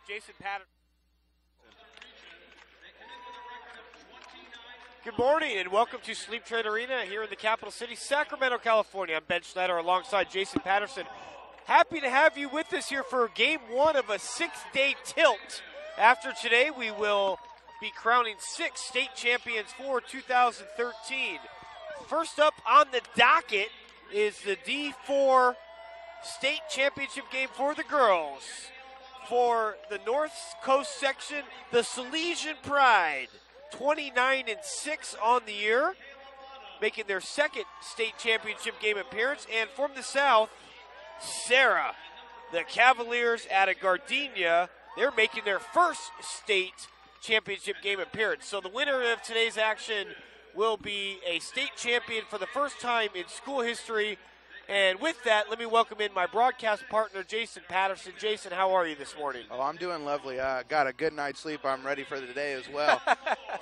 Jason Patterson. Good morning and welcome to Sleep Train Arena here in the capital city, Sacramento, California. I'm Ben Schneider alongside Jason Patterson. Happy to have you with us here for game one of a 6-day tilt. After today, we will be crowning 6 state champions for 2013. First up on the docket is the D4 state championship game for the girls. For the North Coast section, the Salesian Pride. 29-6 on the year, making their second state championship game appearance. And from the South, Serra, the Cavaliers out of Gardenia, they're making their first state championship game appearance. So the winner of today's action will be a state champion for the first time in school history. And with that, let me welcome in my broadcast partner, Jason Patterson. Jason, how are you this morning? Oh, I'm doing lovely. Got a good night's sleep. I'm ready for the day as well.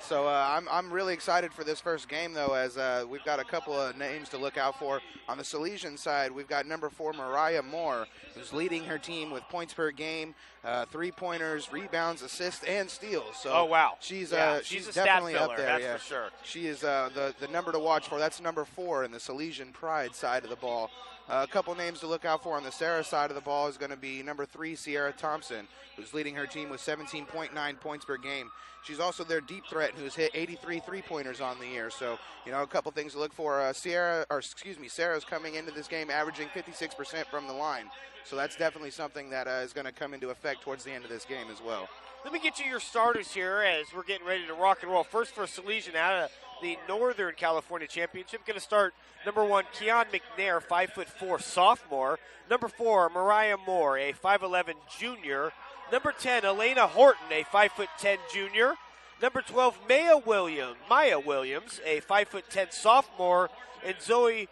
So I'm really excited for this first game, though, as we've got a couple of names to look out for. On the Salesian side, we've got number 4, Mariah Moore, who's leading her team with points per game, 3-pointers, rebounds, assists, and steals. So oh, wow. She's she's definitely a stat filler, up there. that's yeah. for sure. She is the number to watch for. That's number 4 in the Salesian Pride side of the ball. A couple names to look out for on the Serra side of the ball is going to be number 3, Sierra Thompson, who's leading her team with 17.9 points per game. She's also their deep threat, who's hit 83 3-pointers on the year. So, you know, a couple things to look for. Serra's coming into this game averaging 56% from the line. So that's definitely something that is going to come into effect towards the end of this game as well. Let me get you your starters here as we're getting ready to rock and roll. First for Salesian out of the Northern California Championship. Going to start number 1, Keon McNair, 5'4", sophomore. Number 4, Mariah Moore, a 5'11" junior. Number 10, Elena Horton, a 5'10" junior. Number 12, Maya Williams, a 5'10" sophomore. And Zoe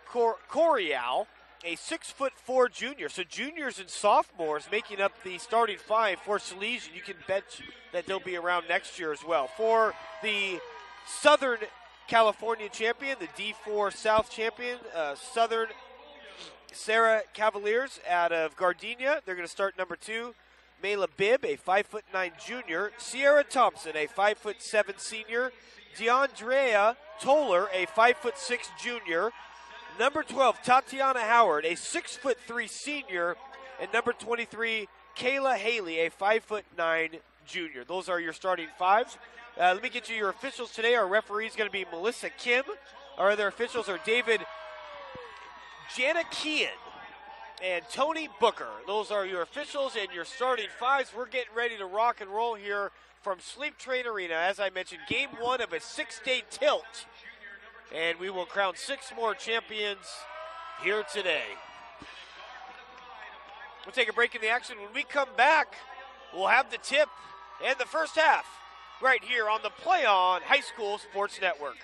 Corial, a 6'4" junior. So juniors and sophomores making up the starting 5 for Salesian. You can bet that they'll be around next year as well. For the Southern California champion, the D4 South champion, Southern Serra Cavaliers out of Gardenia. They're going to start number 2, Mayla Bibb, a 5'9" junior. Sierra Thompson, a 5'7" senior. DeAndrea Toller, a 5'6" junior. Number 12, Tatiana Howard, a 6'3" senior. And number 23, Kayla Haley, a 5'9" junior. Those are your starting 5s. Let me get you your officials today. Our referee is going to be Melissa Kim. Our other officials are David Janakian and Tony Booker. Those are your officials and your starting 5s. We're getting ready to rock and roll here from Sleep Train Arena. As I mentioned, game 1 of a 6-day tilt. And we will crown 6 more champions here today. We'll take a break in the action. When we come back, we'll have the tip and the first half right here on the Play On High School Sports Network.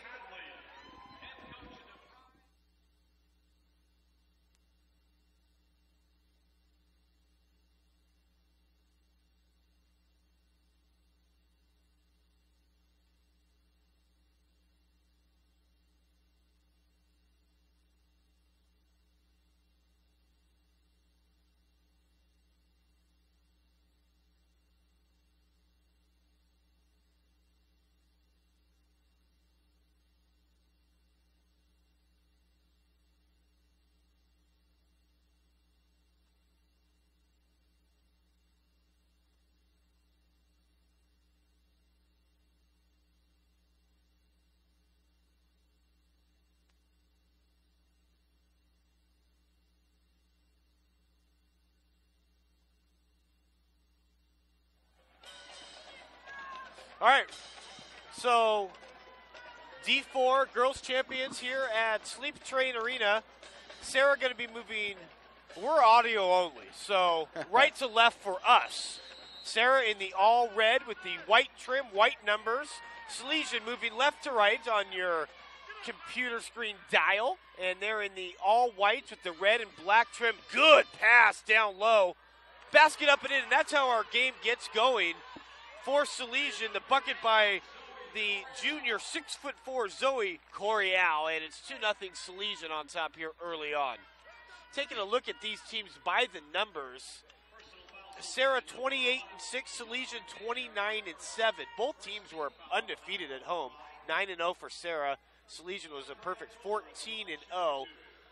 All right, so D4 girls champions here at Sleep Train Arena. Serra going to be moving, we're audio only, so right to left for us. Serra in the all red with the white trim, white numbers. Salesian moving left to right on your computer screen dial. And they're in the all white with the red and black trim. Good pass down low. Basket up and in, and that's how our game gets going. For Salesian, the bucket by the junior 6'4" Zoe Corial, and it's 2-0 Salesian on top here early on. Taking a look at these teams by the numbers, Serra 28-6, Salesian 29-7. Both teams were undefeated at home. 9-0 for Serra. Salesian was a perfect 14-0.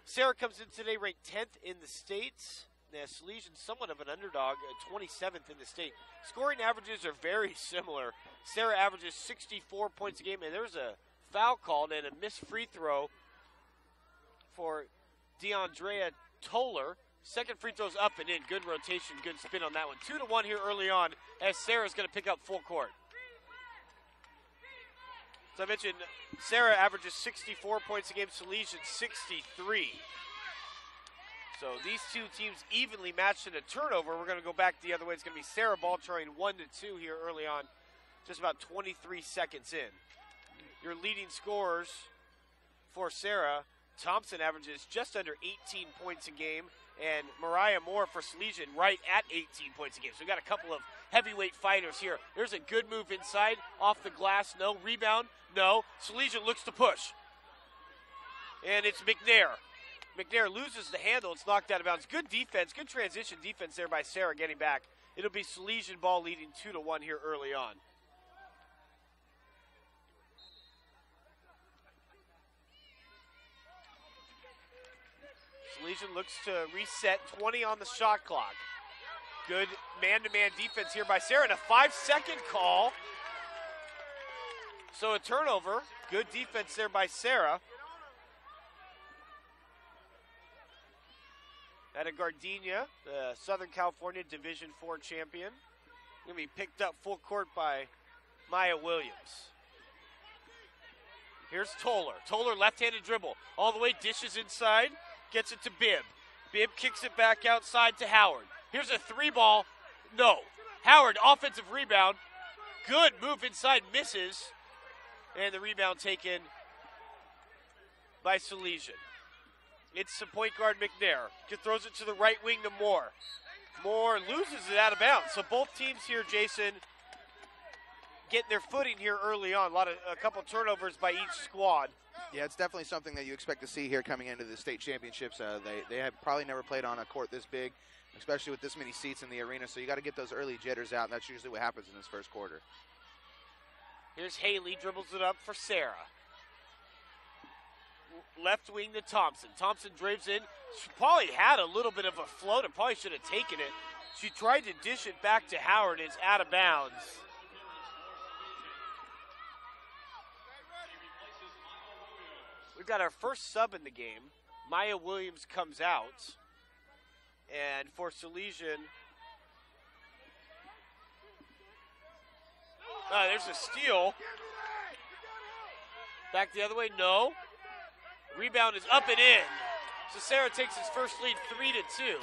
Serra comes in today ranked 10th in the state. Now, Salesian somewhat of an underdog, 27th in the state. Scoring averages are very similar. Serra averages 64 points a game, and there's a foul called and a missed free throw for DeAndrea Toller. Second free throw's up and in. Good rotation, good spin on that one. 2-1 here early on as Serra's going to pick up full court. So I mentioned Serra averages 64 points a game, Salesian 63. So these two teams evenly matched in a turnover. We're going to go back the other way. It's going to be Serra ball trailing 1-2 here early on, just about 23 seconds in. Your leading scorers for Serra, Thompson averages just under 18 points a game, and Mariah Moore for Salesian right at 18 points a game. So we got a couple of heavyweight fighters here. There's a good move inside, off the glass, no. Rebound, no. Salesian looks to push. And it's McNair. McNair loses the handle. It's knocked out of bounds. Good defense, good transition defense there by Serra getting back. It'll be Salesian ball leading 2-1 here early on. Salesian looks to reset, 20 on the shot clock. Good man-to-man defense here by Serra, and a 5-second call. So a turnover. Good defense there by Serra. Out of Gardenia, the Southern California Division IV champion. Going to be picked up full court by Maya Williams. Here's Toller. Toller left-handed dribble. All the way, dishes inside, gets it to Bibb. Bibb kicks it back outside to Howard. Here's a three ball. No. Howard, offensive rebound. Good move inside, misses. And the rebound taken by Salesian. It's the point guard McNair. Throws it to the right wing to Moore. Moore loses it out of bounds. So both teams here, Jason, getting their footing here early on. A couple turnovers by each squad. Yeah, it's definitely something that you expect to see here coming into the state championships. They have probably never played on a court this big, especially with this many seats in the arena. So you got to get those early jitters out, and that's usually what happens in this first quarter. Here's Haley, dribbles it up for Serra. Left wing to Thompson. Thompson drives in. She probably had a little bit of a float and probably should have taken it. She tried to dish it back to Howard. It's out of bounds. We've got our first sub in the game. Maya Williams comes out. And for Salesian, there's a steal. Back the other way, no. Rebound is up and in. So Serra takes his first lead 3-2.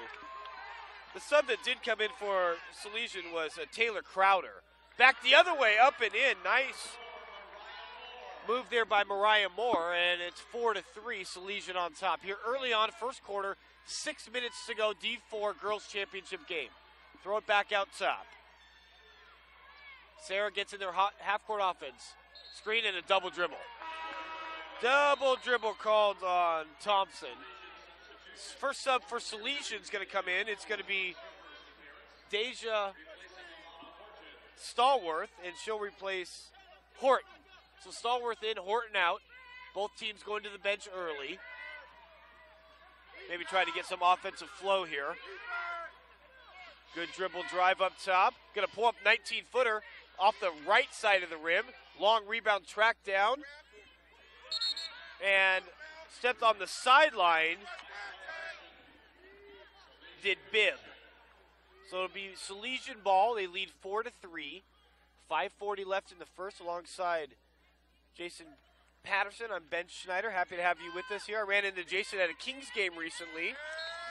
The sub that did come in for Salesian was Taylor Crowder. Back the other way, up and in. Nice move there by Mariah Moore, and it's 4-3, Salesian on top. Here early on, first quarter, 6 minutes to go, D4 Girls Championship game. Throw it back out top. Serra gets in their half-court offense. Screen and a double dribble. Double dribble called on Thompson. First sub for Salesian is going to come in. It's going to be Deja Stallworth, and she'll replace Horton. So Stallworth in, Horton out. Both teams going to the bench early. Maybe try to get some offensive flow here. Good dribble drive up top. Going to pull up 19-footer off the right side of the rim. Long rebound track down. And stepped on the sideline did Bibb. So it'll be Salesian ball. They lead 4-3. 5:40 left in the first alongside Jason Patterson. I'm Ben Schneider. Happy to have you with us here. I ran into Jason at a Kings game recently.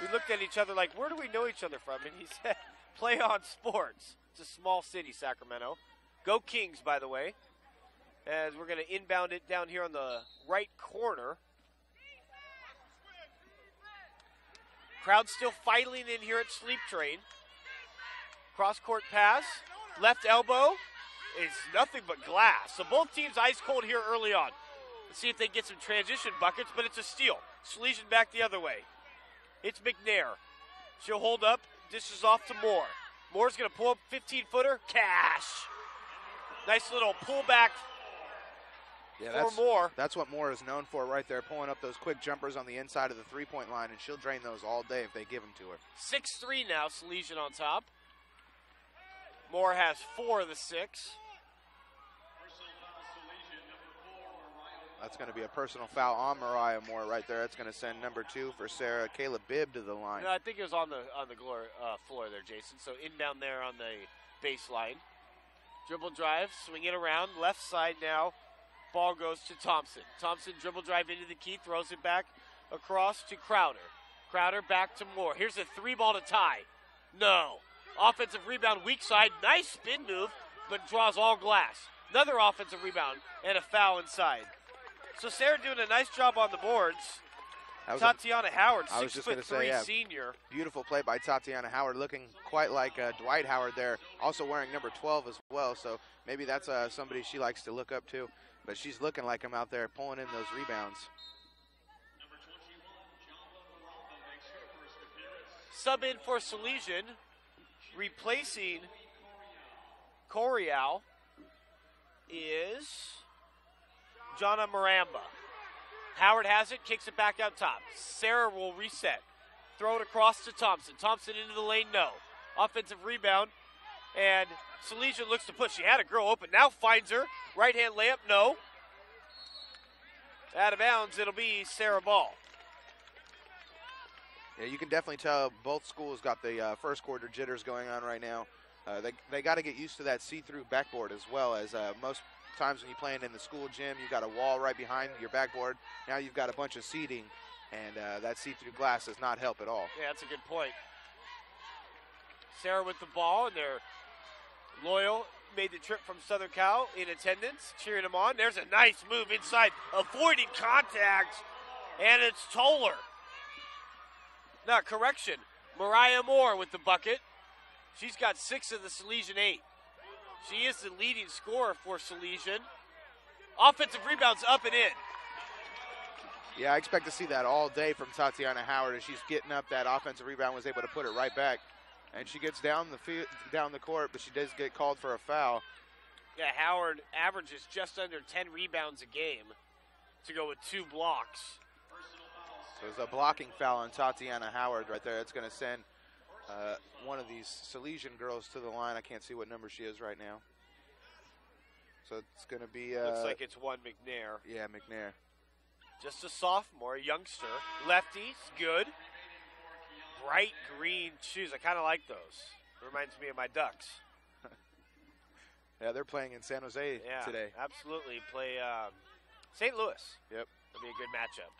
We looked at each other like, where do we know each other from? And he said, Play On Sports. It's a small city, Sacramento. Go Kings, by the way. As we're going to inbound it down here on the right corner. Crowd still fighting in here at Sleep Train. Cross-court pass. Left elbow is nothing but glass. So both teams ice cold here early on. Let's see if they get some transition buckets, but it's a steal. Salesian back the other way. It's McNair. She'll hold up, dishes off to Moore. Moore's going to pull up 15-footer. Cash. Nice little pullback for Moore. That's what Moore is known for right there, pulling up those quick jumpers on the inside of the three-point line, and she'll drain those all day if they give them to her. 6-3 now, Salesian on top. Moore has 4 of the 6. That's going to be a personal foul on Mariah Moore right there. That's going to send number 2 for Serra, Kayla Bibb, to the line. No, I think it was on the floor there, Jason. So inbound there on the baseline. Dribble drive, swing it around, left side now. Ball goes to Thompson. Thompson dribble drive into the key, throws it back across to Crowder. Crowder back to Moore. Here's a 3-ball to tie. No. Offensive rebound, weak side. Nice spin move, but draws all glass. Another offensive rebound and a foul inside. So Serra doing a nice job on the boards. Tatiana Howard, 6'3" senior. Beautiful play by Tatiana Howard, looking quite like Dwight Howard there, also wearing number 12 as well. So maybe that's somebody she likes to look up to. But she's looking like him out there, pulling in those rebounds. Sub in for Salesian, replacing Corial is Jonna Maramba. Howard has it, kicks it back out top. Serra will reset. Throw it across to Thompson. Thompson into the lane, no. Offensive rebound, and Salesian looks to push. She had a girl open, now finds her. Right-hand layup, no. Out of bounds, it'll be Serra ball. Yeah, you can definitely tell both schools got the first quarter jitters going on right now. They got to get used to that see-through backboard as well, as most times when you're playing in the school gym, you got a wall right behind your backboard. Now you've got a bunch of seating, and that see-through glass does not help at all. Yeah, that's a good point. Serra with the ball, and they're loyal. Made the trip from Southern Cal in attendance, cheering them on. There's a nice move inside, avoiding contact, and it's Toller. Now, correction, Mariah Moore with the bucket. She's got 6 of the Salesian 8. She is the leading scorer for Salesian. Offensive rebounds up and in. Yeah, I expect to see that all day from Tatiana Howard as she's getting up that offensive rebound, was able to put it right back. And she gets down the court, but she does get called for a foul. Yeah, Howard averages just under 10 rebounds a game to go with 2 blocks. So there's a blocking foul on Tatiana Howard right there. It's going to send one of these Salesian girls to the line. I can't see what number she is right now. So it's going to be... looks like it's one McNair. Yeah, McNair. Just a sophomore, a youngster. Lefty, good. Bright green shoes. I kind of like those. Reminds me of my Ducks. Yeah, they're playing in San Jose today. Absolutely. Play St. Louis. Yep. It'll be a good matchup.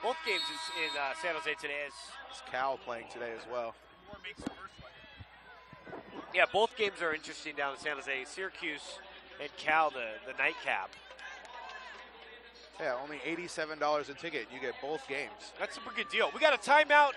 Both games in San Jose today is Cal playing today as well. Yeah, both games are interesting down in San Jose. Syracuse and Cal, the nightcap. Yeah, only $87 a ticket. You get both games. That's a good deal. We got a timeout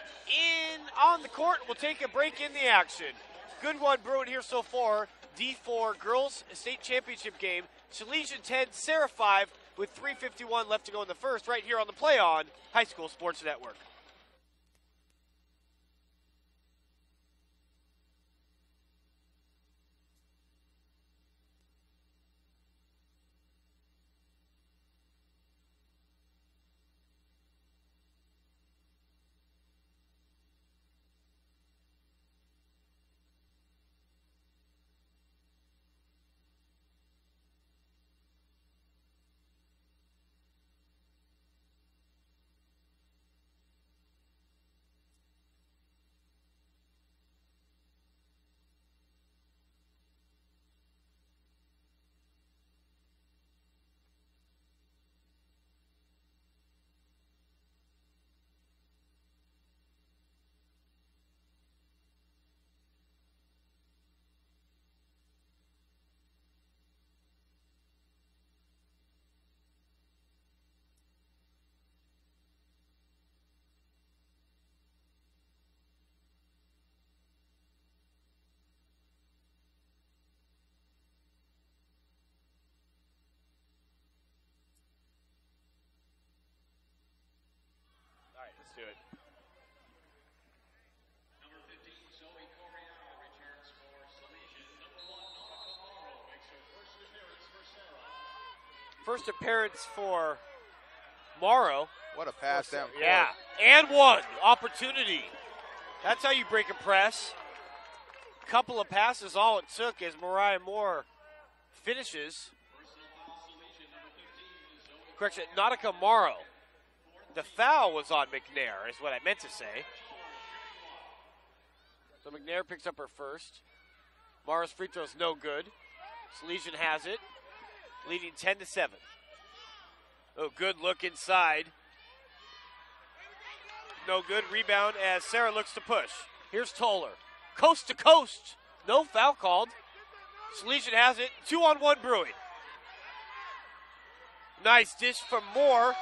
on the court. We'll take a break in the action. Good one brewing here so far. D4 girls state championship game. Salesian 10, Serra 5 with 3:51 left to go in the first right here on the Play On High School Sports Network. First appearance for Morrow. What a pass down court. Yeah, and one opportunity. That's how you break a press. Couple of passes, all it took as Mariah Moore finishes. Correction, Nautica Morrow. The foul was on McNair, is what I meant to say. So McNair picks up her first. Morrow's free throw's no good. Salesian has it, leading 10-7. Oh, good look inside. No good. Rebound as Serra looks to push. Here's Toller. Coast to coast. No foul called. Salesian has it. 2-on-1 Brewing. Nice dish from Moore.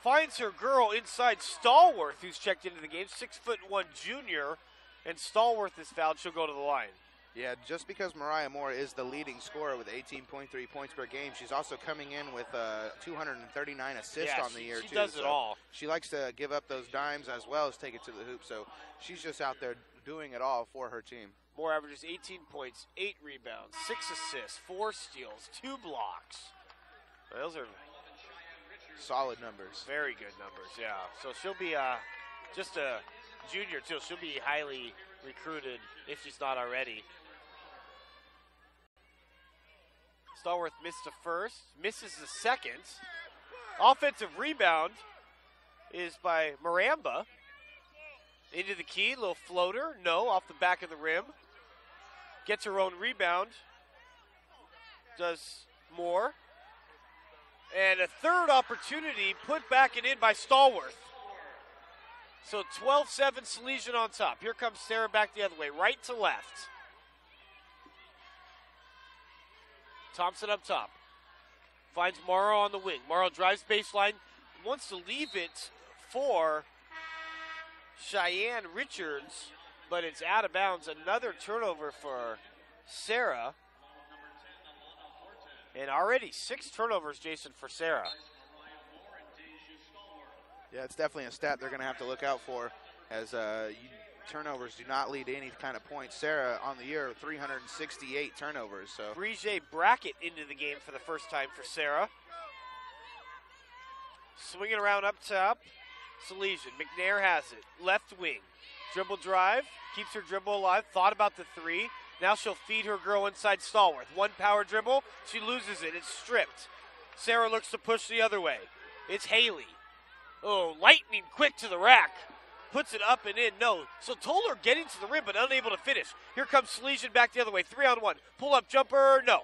Finds her girl inside Stallworth, who's checked into the game. 6'1" junior. And Stallworth is fouled. She'll go to the line. Yeah, just because Mariah Moore is the leading scorer with 18.3 points per game, she's also coming in with 239 assists on the year, too. She does it all. She likes to give up those dimes as well as take it to the hoop, so she's just out there doing it all for her team. Moore averages 18 points, 8 rebounds, 6 assists, 4 steals, 2 blocks. Those are solid numbers. Very good numbers, yeah. So she'll be just a junior, too. She'll be highly recruited if she's not already. Stallworth missed the first, misses the second. Offensive rebound is by Maramba. Into the key, little floater. No, off the back of the rim. Gets her own rebound. Does Moore. And a third opportunity put back and in by Stallworth. So 12-7 Salesian on top. Here comes Serra back the other way, right to left. Thompson up top. Finds Morrow on the wing. Morrow drives baseline. Wants to leave it for Cheyenne Richards, but it's out of bounds. Another turnover for Serra. And already 6 turnovers, Jason, for Serra. Yeah, it's definitely a stat they're going to have to look out for, as turnovers do not lead to any kind of points. Serra on the year, 368 turnovers. So Brige Brackett into the game for the first time for Serra. Swinging around up top, Salesian. McNair has it. Left wing. Dribble drive. Keeps her dribble alive. Thought about the 3. Now she'll feed her girl inside Stallworth. One power dribble. She loses it. It's stripped. Serra looks to push the other way. It's Haley. Oh, lightning quick to the rack. Puts it up and in. No. So Toller getting to the rim but unable to finish. Here comes Salesian back the other way. 3-on-1. Pull up jumper. No.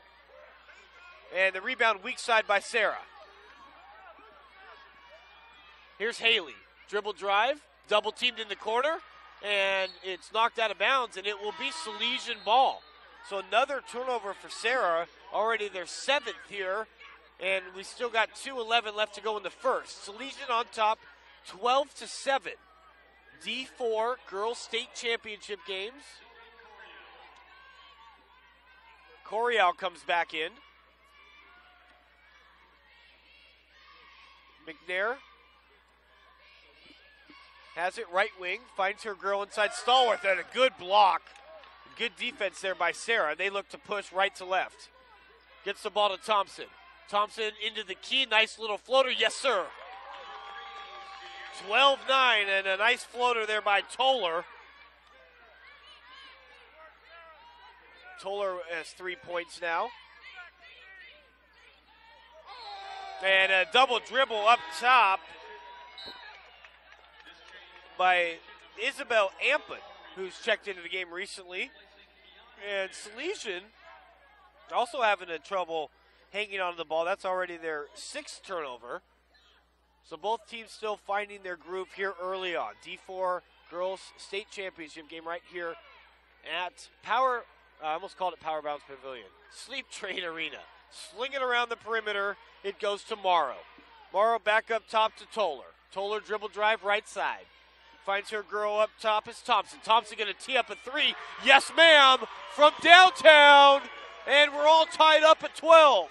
And the rebound weak side by Serra. Here's Haley. Dribble drive. Double teamed in the corner. And it's knocked out of bounds, and it will be Salesian ball. So another turnover for Serra, already their 7th here, and we still got 2:11 left to go in the first. Salesian on top, 12-7. D4 Girls State Championship games. Coriel comes back in. McNair has it right wing, finds her girl inside Stallworth, and a good block. Good defense there by Serra. They look to push right to left. Gets the ball to Thompson. Thompson into the key, nice little floater, yes sir. 12-9, and a nice floater there by Toller. Toller has 3 points now. And a double dribble up top by Isabel Ampin, who's checked into the game recently. And Salesian also having trouble hanging on to the ball. That's already their 6th turnover. So both teams still finding their groove here early on. D4 Girls State Championship game right here at I almost called it Power Bounce Pavilion. Sleep Train Arena. Slinging around the perimeter, it goes to Morrow. Morrow back up top to Toller. Toller dribble drive right side. Finds her girl up top is Thompson. Thompson going to tee up a 3. Yes, ma'am, from downtown. And we're all tied up at 12.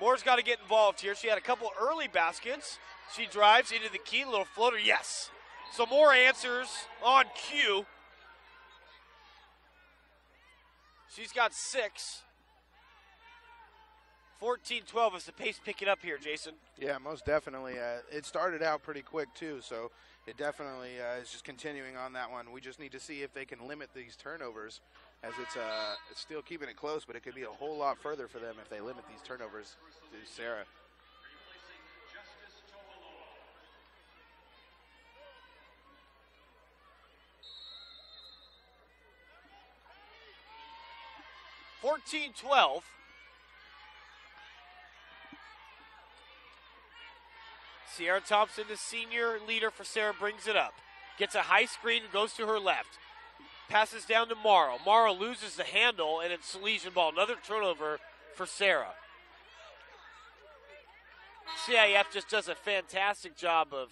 Moore's got to get involved here. She had a couple early baskets. She drives into the key, little floater, yes. So Moore answers on cue. She's got 6. 14-12 is the pace picking up here, Jason. Yeah, most definitely. It started out pretty quick, too, so it definitely is just continuing on that one. We just need to see if they can limit these turnovers, as it's still keeping it close, but it could be a whole lot further for them if they limit these turnovers to Serra. (14-12). Sierra Thompson, the senior leader for Serra, brings it up. Gets a high screen, goes to her left. Passes down to Morrow. Morrow loses the handle, and it's Salesian ball. Another turnover for Serra. CIF just does a fantastic job of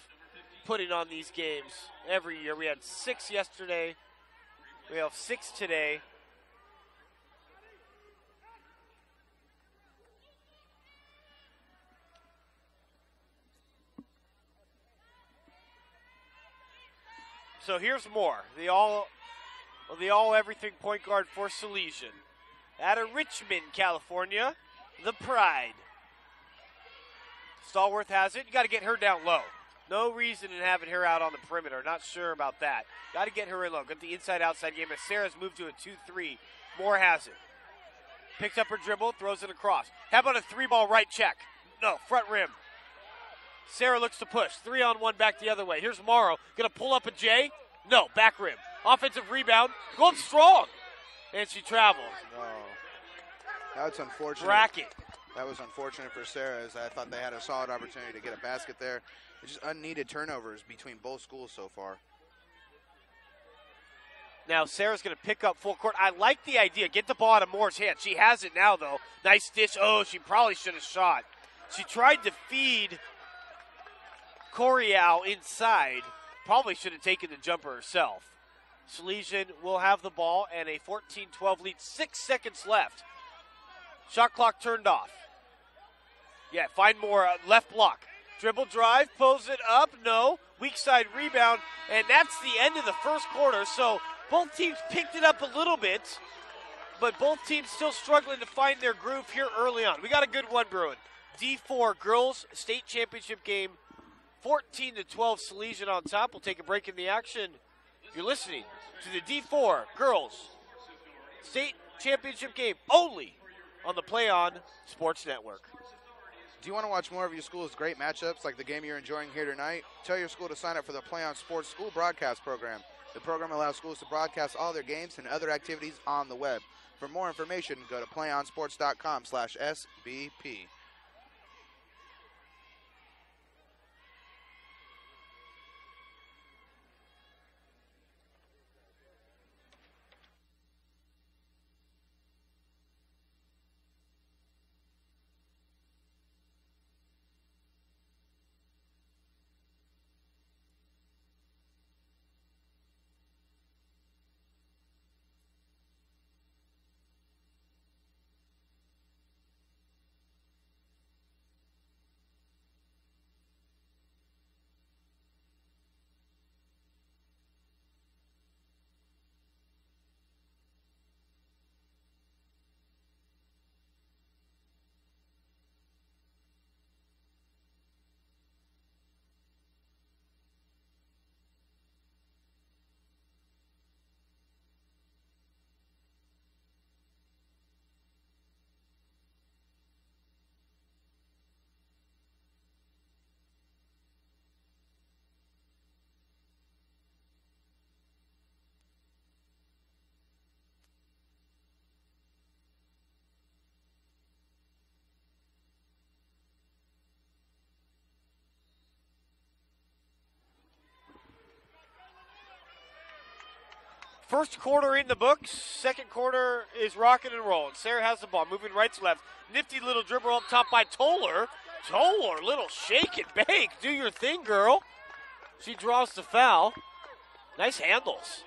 putting on these games every year. We had 6 yesterday. We have 6 today. So here's more. The all everything point guard for Salesian. Out of Richmond, California, the Pride. Stallworth has it. You got to get her down low. No reason in having her out on the perimeter. Not sure about that. Got to get her in low. Get the inside-outside game as Serra's moved to a 2-3. Moore has it. Picks up her dribble, throws it across. How about a 3-ball right check? No, front rim. Serra looks to push. 3-on-1 back the other way. Here's Morrow. Going to pull up a J? No, back rim. Offensive rebound. Going strong. And she travels. No. That's unfortunate. Bracket. That was unfortunate for Serra, as I thought they had a solid opportunity to get a basket there. It's just unneeded turnovers between both schools so far. Now Serra's going to pick up full court. I like the idea. Get the ball out of Moore's hand. She has it now, though. Nice dish. Oh, she probably should have shot. She tried to feed Coriel inside. Probably should have taken the jumper herself. Salesian will have the ball and a 14-12 lead. 6 seconds left. Shot clock turned off. Yeah, find more. Left block. Dribble drive, pulls it up. No. Weak side rebound. And that's the end of the first quarter. So both teams picked it up a little bit, but both teams still struggling to find their groove here early on. We got a good one brewing. D4 girls state championship game. 14-12 Salesian on top. We'll take a break in the action. You're listening to the D4 girls state championship game only on the Play On Sports Network. Do you want to watch more of your school's great matchups like the game you're enjoying here tonight? Tell your school to sign up for the Play On Sports School Broadcast Program. The program allows schools to broadcast all their games and other activities on the web. For more information, go to playonsports.com/SBP. First quarter in the books. Second quarter is rocking and rolling. Serra has the ball, moving right to left. Nifty little dribble up top by Toller. Toller, little shake and bake. Do your thing, girl. She draws the foul. Nice handles.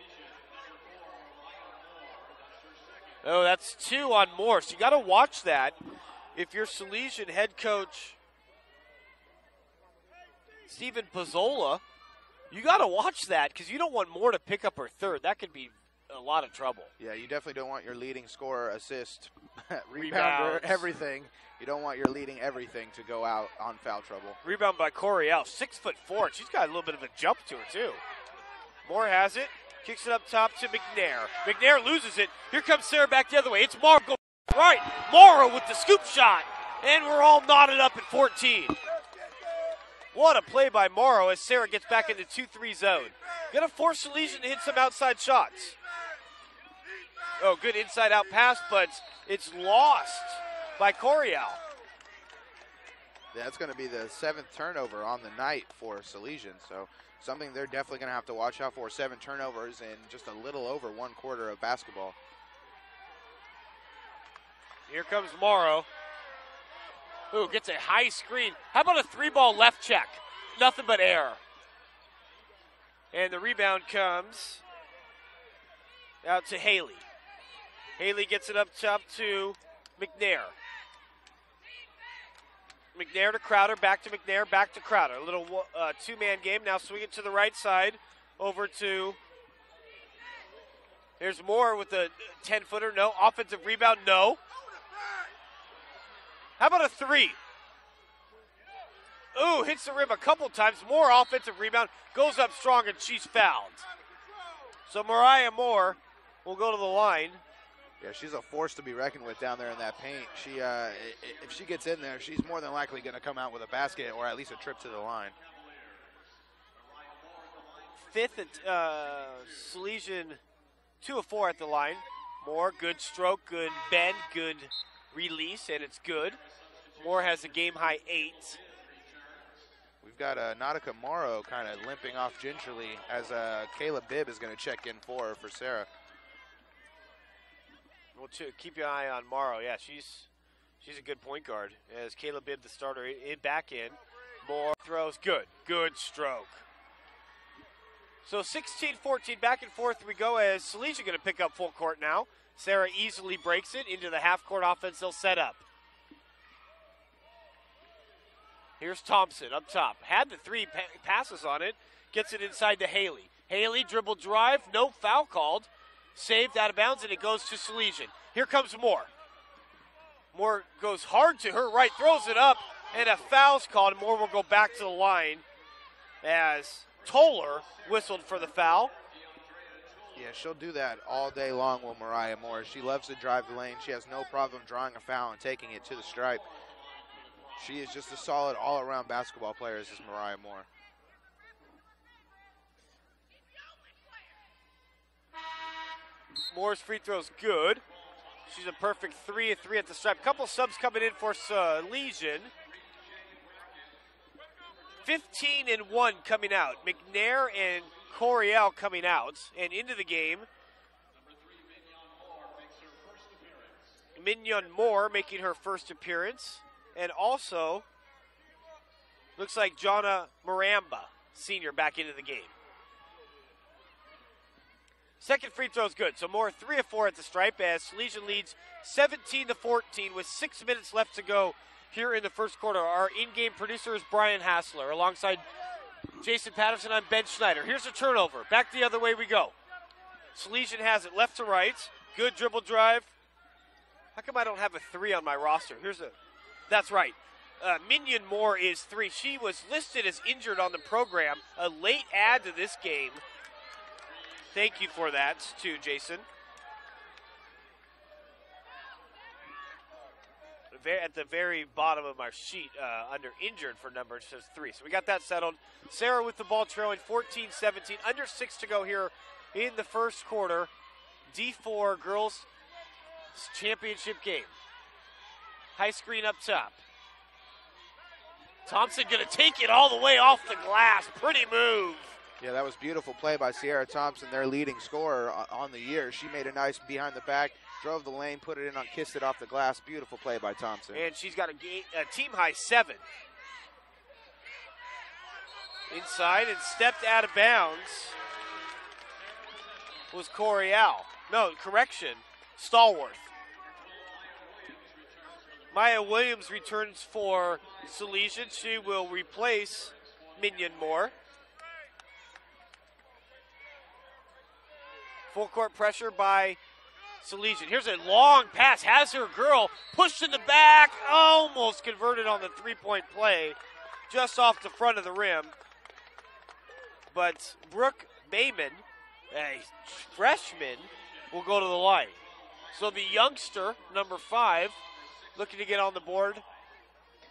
Oh, that's 2 on Morse. You got to watch that. If you're Salesian head coach Stephen Pizzola, you got to watch that because you don't want Moore to pick up her third. That could be a lot of trouble. Yeah, you definitely don't want your leading scorer, assist, rebounder, Rebounds. everything. You don't want your leading everything to go out on foul trouble. Rebound by Coriel, 6'4". She's got a little bit of a jump to her, too. Moore has it, kicks it up top to McNair. McNair loses it. Here comes Serra back the other way. It's Morrow go right. Morrow with the scoop shot. And we're all knotted up at 14. What a play by Morrow as Serra gets back in the 2-3 zone. Gonna force Salesian to hit some outside shots. Oh, good inside-out pass, but it's lost by Coriel. Yeah, that's going to be the 7th turnover on the night for Salesian, so something they're definitely going to have to watch out for. 7 turnovers in just a little over 1 quarter of basketball. Here comes Morrow. Ooh, gets a high screen. How about a 3-ball left check? Nothing but air. And the rebound comes out to Haley. Haley gets it up top to McNair. McNair to Crowder, back to McNair, back to Crowder. A little two-man game. Now swing it to the right side, over to... Here's Moore with a 10-footer. No. Offensive rebound. No. How about a 3? Ooh, hits the rim a couple times. Moore offensive rebound. Goes up strong, and she's fouled. So Mariah Moore will go to the line. Yeah, she's a force to be reckoned with down there in that paint. She, if she gets in there, she's more than likely going to come out with a basket or at least a trip to the line. 5th at Salesian, 2 of 4 at the line. Moore, good stroke, good bend, good release, and it's good. Moore has a game-high 8. We've got Nautica Morrow kind of limping off gingerly as Kayla Bibb is going to check in for Serra. Well, keep your eye on Morrow. Yeah, she's a good point guard. As Kayla Bibb, the starter, back in. Moore throws. Good stroke. So 16-14, back and forth we go as Salesian going to pick up full court now. Serra easily breaks it into the half-court offense they'll set up. Here's Thompson up top. Had the 3 passes on it. Gets it inside to Haley. Haley, dribble drive, no foul called. Saved out of bounds, and it goes to Salesian. Here comes Moore. Moore goes hard to her right, throws it up, and a foul's called. Moore will go back to the line as Toller whistled for the foul. Yeah, she'll do that all day long with Mariah Moore. She loves to drive the lane. She has no problem drawing a foul and taking it to the stripe. She is just a solid all-around basketball player, as is Mariah Moore. Moore's free throw's good. She's a perfect 3 of 3 at the stripe. Couple subs coming in for Salesian. 15-1 coming out. McNair and Coriel coming out. And into the game, Mignon Moore making her first appearance. And also, looks like Jonna Maramba, senior, back into the game. Second free throw is good. So Moore 3 of 4 at the stripe as Salesian leads 17-14 with 6 minutes left to go here in the first quarter. Our in-game producer is Brian Hassler alongside Jason Patterson. I'm Ben Schneider. Here's a turnover. Back the other way we go. Salesian has it left to right. Good dribble drive. How come I don't have a 3 on my roster? That's right. Mignon Moore is 3. She was listed as injured on the program. A late add to this game. Thank you for that, too, Jason. At the very bottom of my sheet, under injured for number, it says 3. So we got that settled. Serra with the ball trailing 14-17. Under 6 to go here in the first quarter. D4 girls championship game. High screen up top. Thompson going to take it all the way off the glass. Pretty move. Yeah, that was beautiful play by Sierra Thompson, their leading scorer on the year. She made a nice behind the back, drove the lane, put it in, kissed it off the glass. Beautiful play by Thompson. And she's got a team-high 7. Inside and stepped out of bounds was Coriel. No, correction, Stallworth. Maya Williams returns for Salesian. She will replace Mignon Moore. Full court pressure by Salesian. Here's a long pass. Has her girl pushed in the back. Almost converted on the three-point play. Just off the front of the rim. But Brooke Bayman, a freshman, will go to the line. So the youngster, number 5, looking to get on the board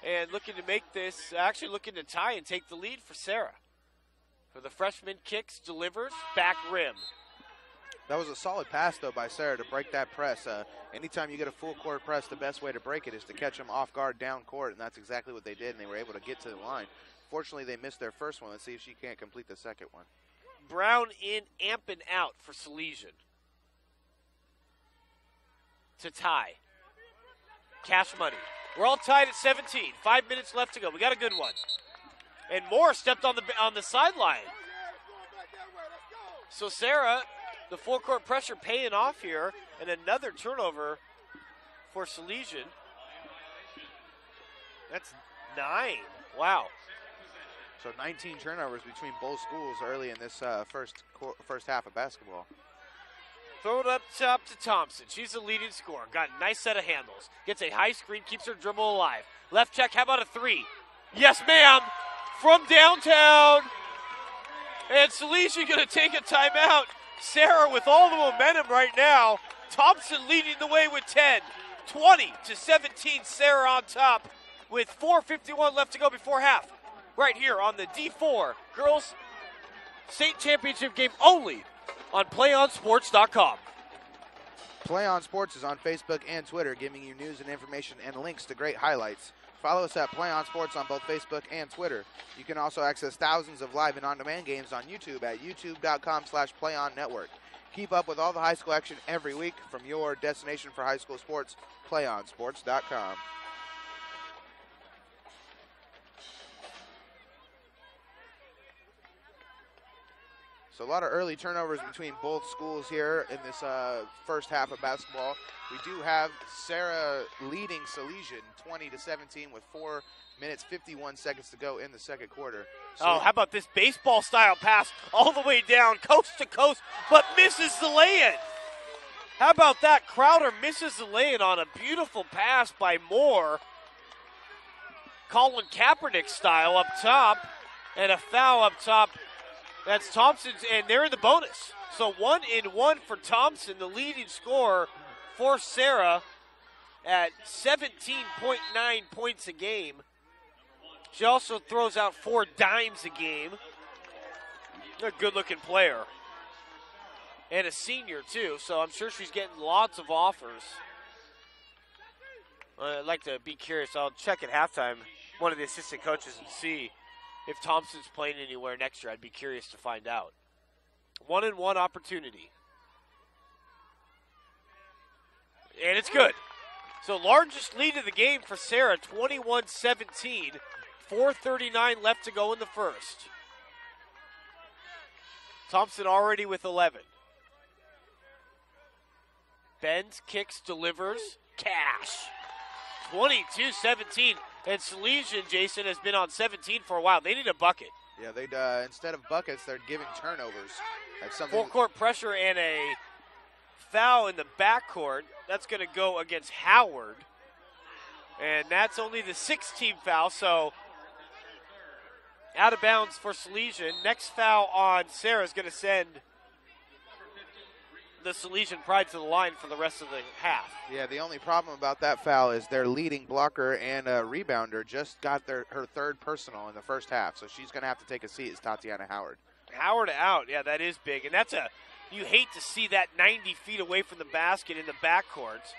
and looking to make this, actually looking to tie and take the lead for Serra. For the freshman, kicks, delivers, back rim. That was a solid pass, though, by Serra to break that press. Anytime you get a full court press, the best way to break it is to catch them off guard down court, and that's exactly what they did, and they were able to get to the line. Fortunately, they missed their first one. Let's see if she can't complete the second one. Brown in, Ampin out for Salesian. To tie. Cash money. We're all tied at 17. 5 minutes left to go. We got a good one. And Moore stepped on the sideline. So Serra, the full court pressure paying off here, and another turnover for Salesian. That's 9. Wow. So 19 turnovers between both schools early in this first half of basketball. Throw it up top to Thompson. She's the leading scorer. Got a nice set of handles. Gets a high screen, keeps her dribble alive. Left check, how about a 3? Yes, ma'am. From downtown. And Salesian going to take a timeout. Serra with all the momentum right now. Thompson leading the way with 10. 20-17, Serra on top with 4:51 left to go before half. Right here on the D4 Girls State Championship game only on PlayOnSports.com. Play On Sports is on Facebook and Twitter, giving you news and information and links to great highlights. Follow us at Play On Sports on both Facebook and Twitter. You can also access thousands of live and on-demand games on YouTube at youtube.com/PlayOnNetwork. Keep up with all the high school action every week from your destination for high school sports, PlayOnSports.com. So a lot of early turnovers between both schools here in this first half of basketball. We do have Serra leading Salesian 20-17 with 4 minutes, 51 seconds to go in the second quarter. So how about this baseball-style pass all the way down, coast to coast, but misses the lay-in. How about that? Crowder misses the lay-in on a beautiful pass by Moore. Colin Kaepernick style up top, and a foul up top. That's Thompson's, and they're in the bonus. So 1-and-1 for Thompson, the leading scorer for Serra at 17.9 points a game. She also throws out 4 dimes a game. A good-looking player. And a senior, too, so I'm sure she's getting lots of offers. I'd like to be curious. I'll check at halftime, one of the assistant coaches, and see if Thompson's playing anywhere next year. I'd be curious to find out. 1-and-1 opportunity. And it's good. So largest lead of the game for Serra, 21-17. 4:39 left to go in the first. Thompson already with 11. Bends, kicks, delivers. Cash. 22-17. And Salesian, Jason, has been on 17 for a while. They need a bucket. Yeah, they'd instead of buckets, they're giving turnovers. That's something. Full court pressure and a foul in the backcourt. That's going to go against Howard. And that's only the 16th foul, so out of bounds for Salesian. Next foul on Serra is going to send the Salesian Pride to the line for the rest of the half. Yeah, the only problem about that foul is their leading blocker and rebounder just got her third personal in the first half, so she's going to have to take a seat as Tatiana Howard. Howard out, yeah, that is big, and that's you hate to see that 90 feet away from the basket in the backcourt.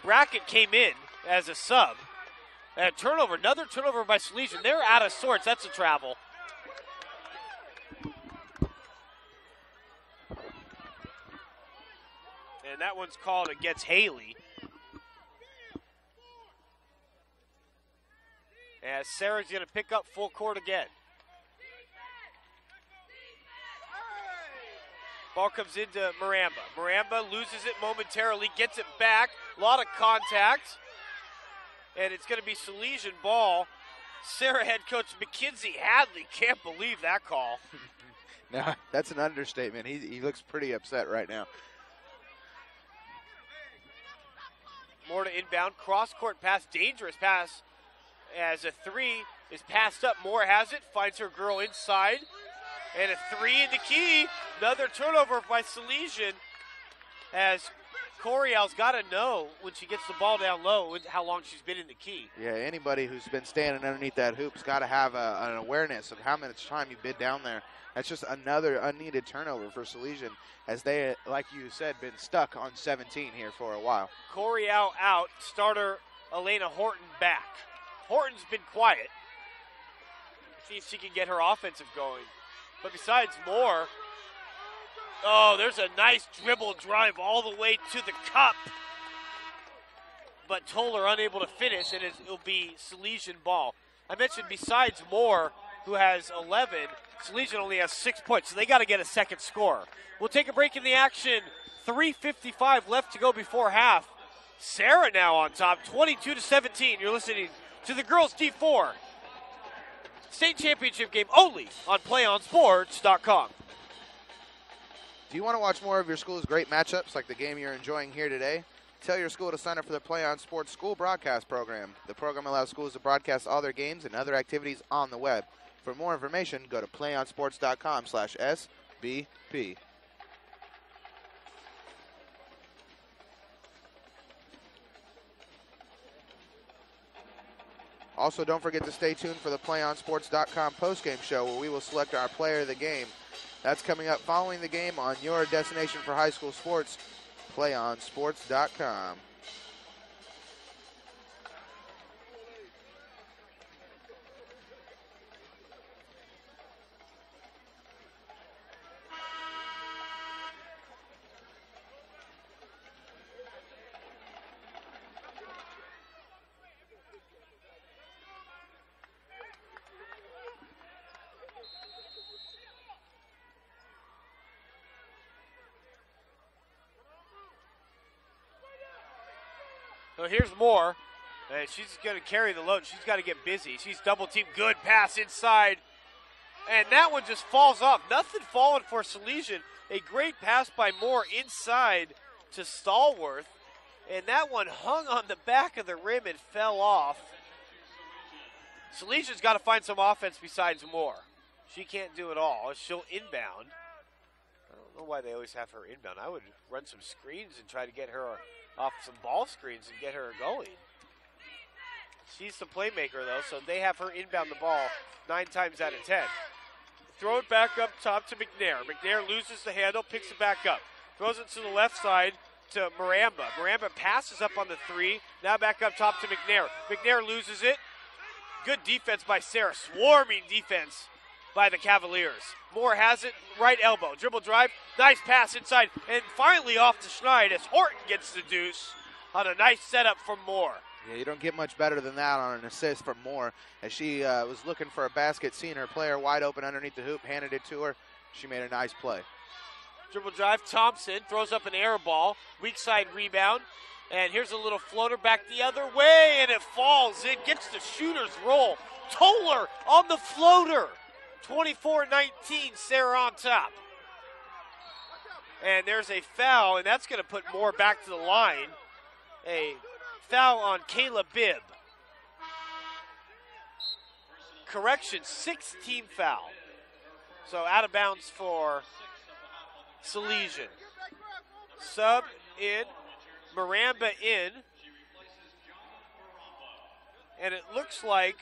Brackett came in as a sub. And a turnover, another turnover by Salesian. They're out of sorts. That's a travel. And that one's called against Haley. As Serra's going to pick up full court again. Ball comes into Maramba. Maramba loses it momentarily, gets it back. A lot of contact. And it's going to be Salesian ball. Serra head coach McKinsey Hadley can't believe that call. No, that's an understatement. He looks pretty upset right now. Moore to inbound, cross-court pass, dangerous pass as a three is passed up. Moore has it, finds her girl inside, and a three in the key. Another turnover by Salesian as Coriel's got to know when she gets the ball down low how long she's been in the key. Yeah, anybody who's been standing underneath that hoop's got to have an awareness of how much time you've been down there. That's just another unneeded turnover for Salesian, as they, like you said, been stuck on 17 here for a while. Coriel out, starter Elena Horton back. Horton's been quiet. See if she can get her offensive going. But besides Moore, oh, there's a nice dribble drive all the way to the cup. But Toller unable to finish, and it'll be Salesian ball. I mentioned besides Moore, who has 11, Salesian only has 6 points, so they got to get a second score. We'll take a break in the action. 3:55 left to go before half. Serra now on top, 22-17. You're listening to the girls D4 state championship game only on PlayOnSports.com. Do you want to watch more of your school's great matchups like the game you're enjoying here today? Tell your school to sign up for the Play On Sports School Broadcast Program. The program allows schools to broadcast all their games and other activities on the web. For more information, go to playonsports.com/SBP. Also, don't forget to stay tuned for the PlayOnSports.com postgame show, where we will select our player of the game. That's coming up following the game on your destination for high school sports, PlayOnSports.com. So here's Moore, and she's going to carry the load. She's got to get busy. She's double-teamed. Good pass inside, and that one just falls off. Nothing falling for Salesian. A great pass by Moore inside to Stallworth, and that one hung on the back of the rim and fell off. Salesian's got to find some offense besides Moore. She can't do it all. She'll inbound. I don't know why they always have her inbound. I would run some screens and try to get her off some ball screens and get her going. She's the playmaker, though, so they have her inbound the ball 9 times out of 10. Throw it back up top to McNair. McNair loses the handle, picks it back up. Throws it to the left side to Maramba. Maramba passes up on the 3. Now back up top to McNair. McNair loses it. Good defense by Serra. Swarming defense by the Cavaliers. Moore has it, right elbow. Dribble drive, nice pass inside, and finally off to Schneid as Horton gets the deuce on a nice setup from Moore. Yeah, you don't get much better than that on an assist from Moore, as she was looking for a basket, seeing her player wide open underneath the hoop, handed it to her. She made a nice play. Dribble drive, Thompson throws up an air ball, weak side rebound, and here's a little floater back the other way, and it falls in, gets the shooter's roll. Toller on the floater. 24-19, Serra on top. And there's a foul, and that's going to put Moore back to the line. A foul on Kayla Bibb. Correction, 6-team foul. So out of bounds for Salesian. Sub in, Maramba in. And it looks like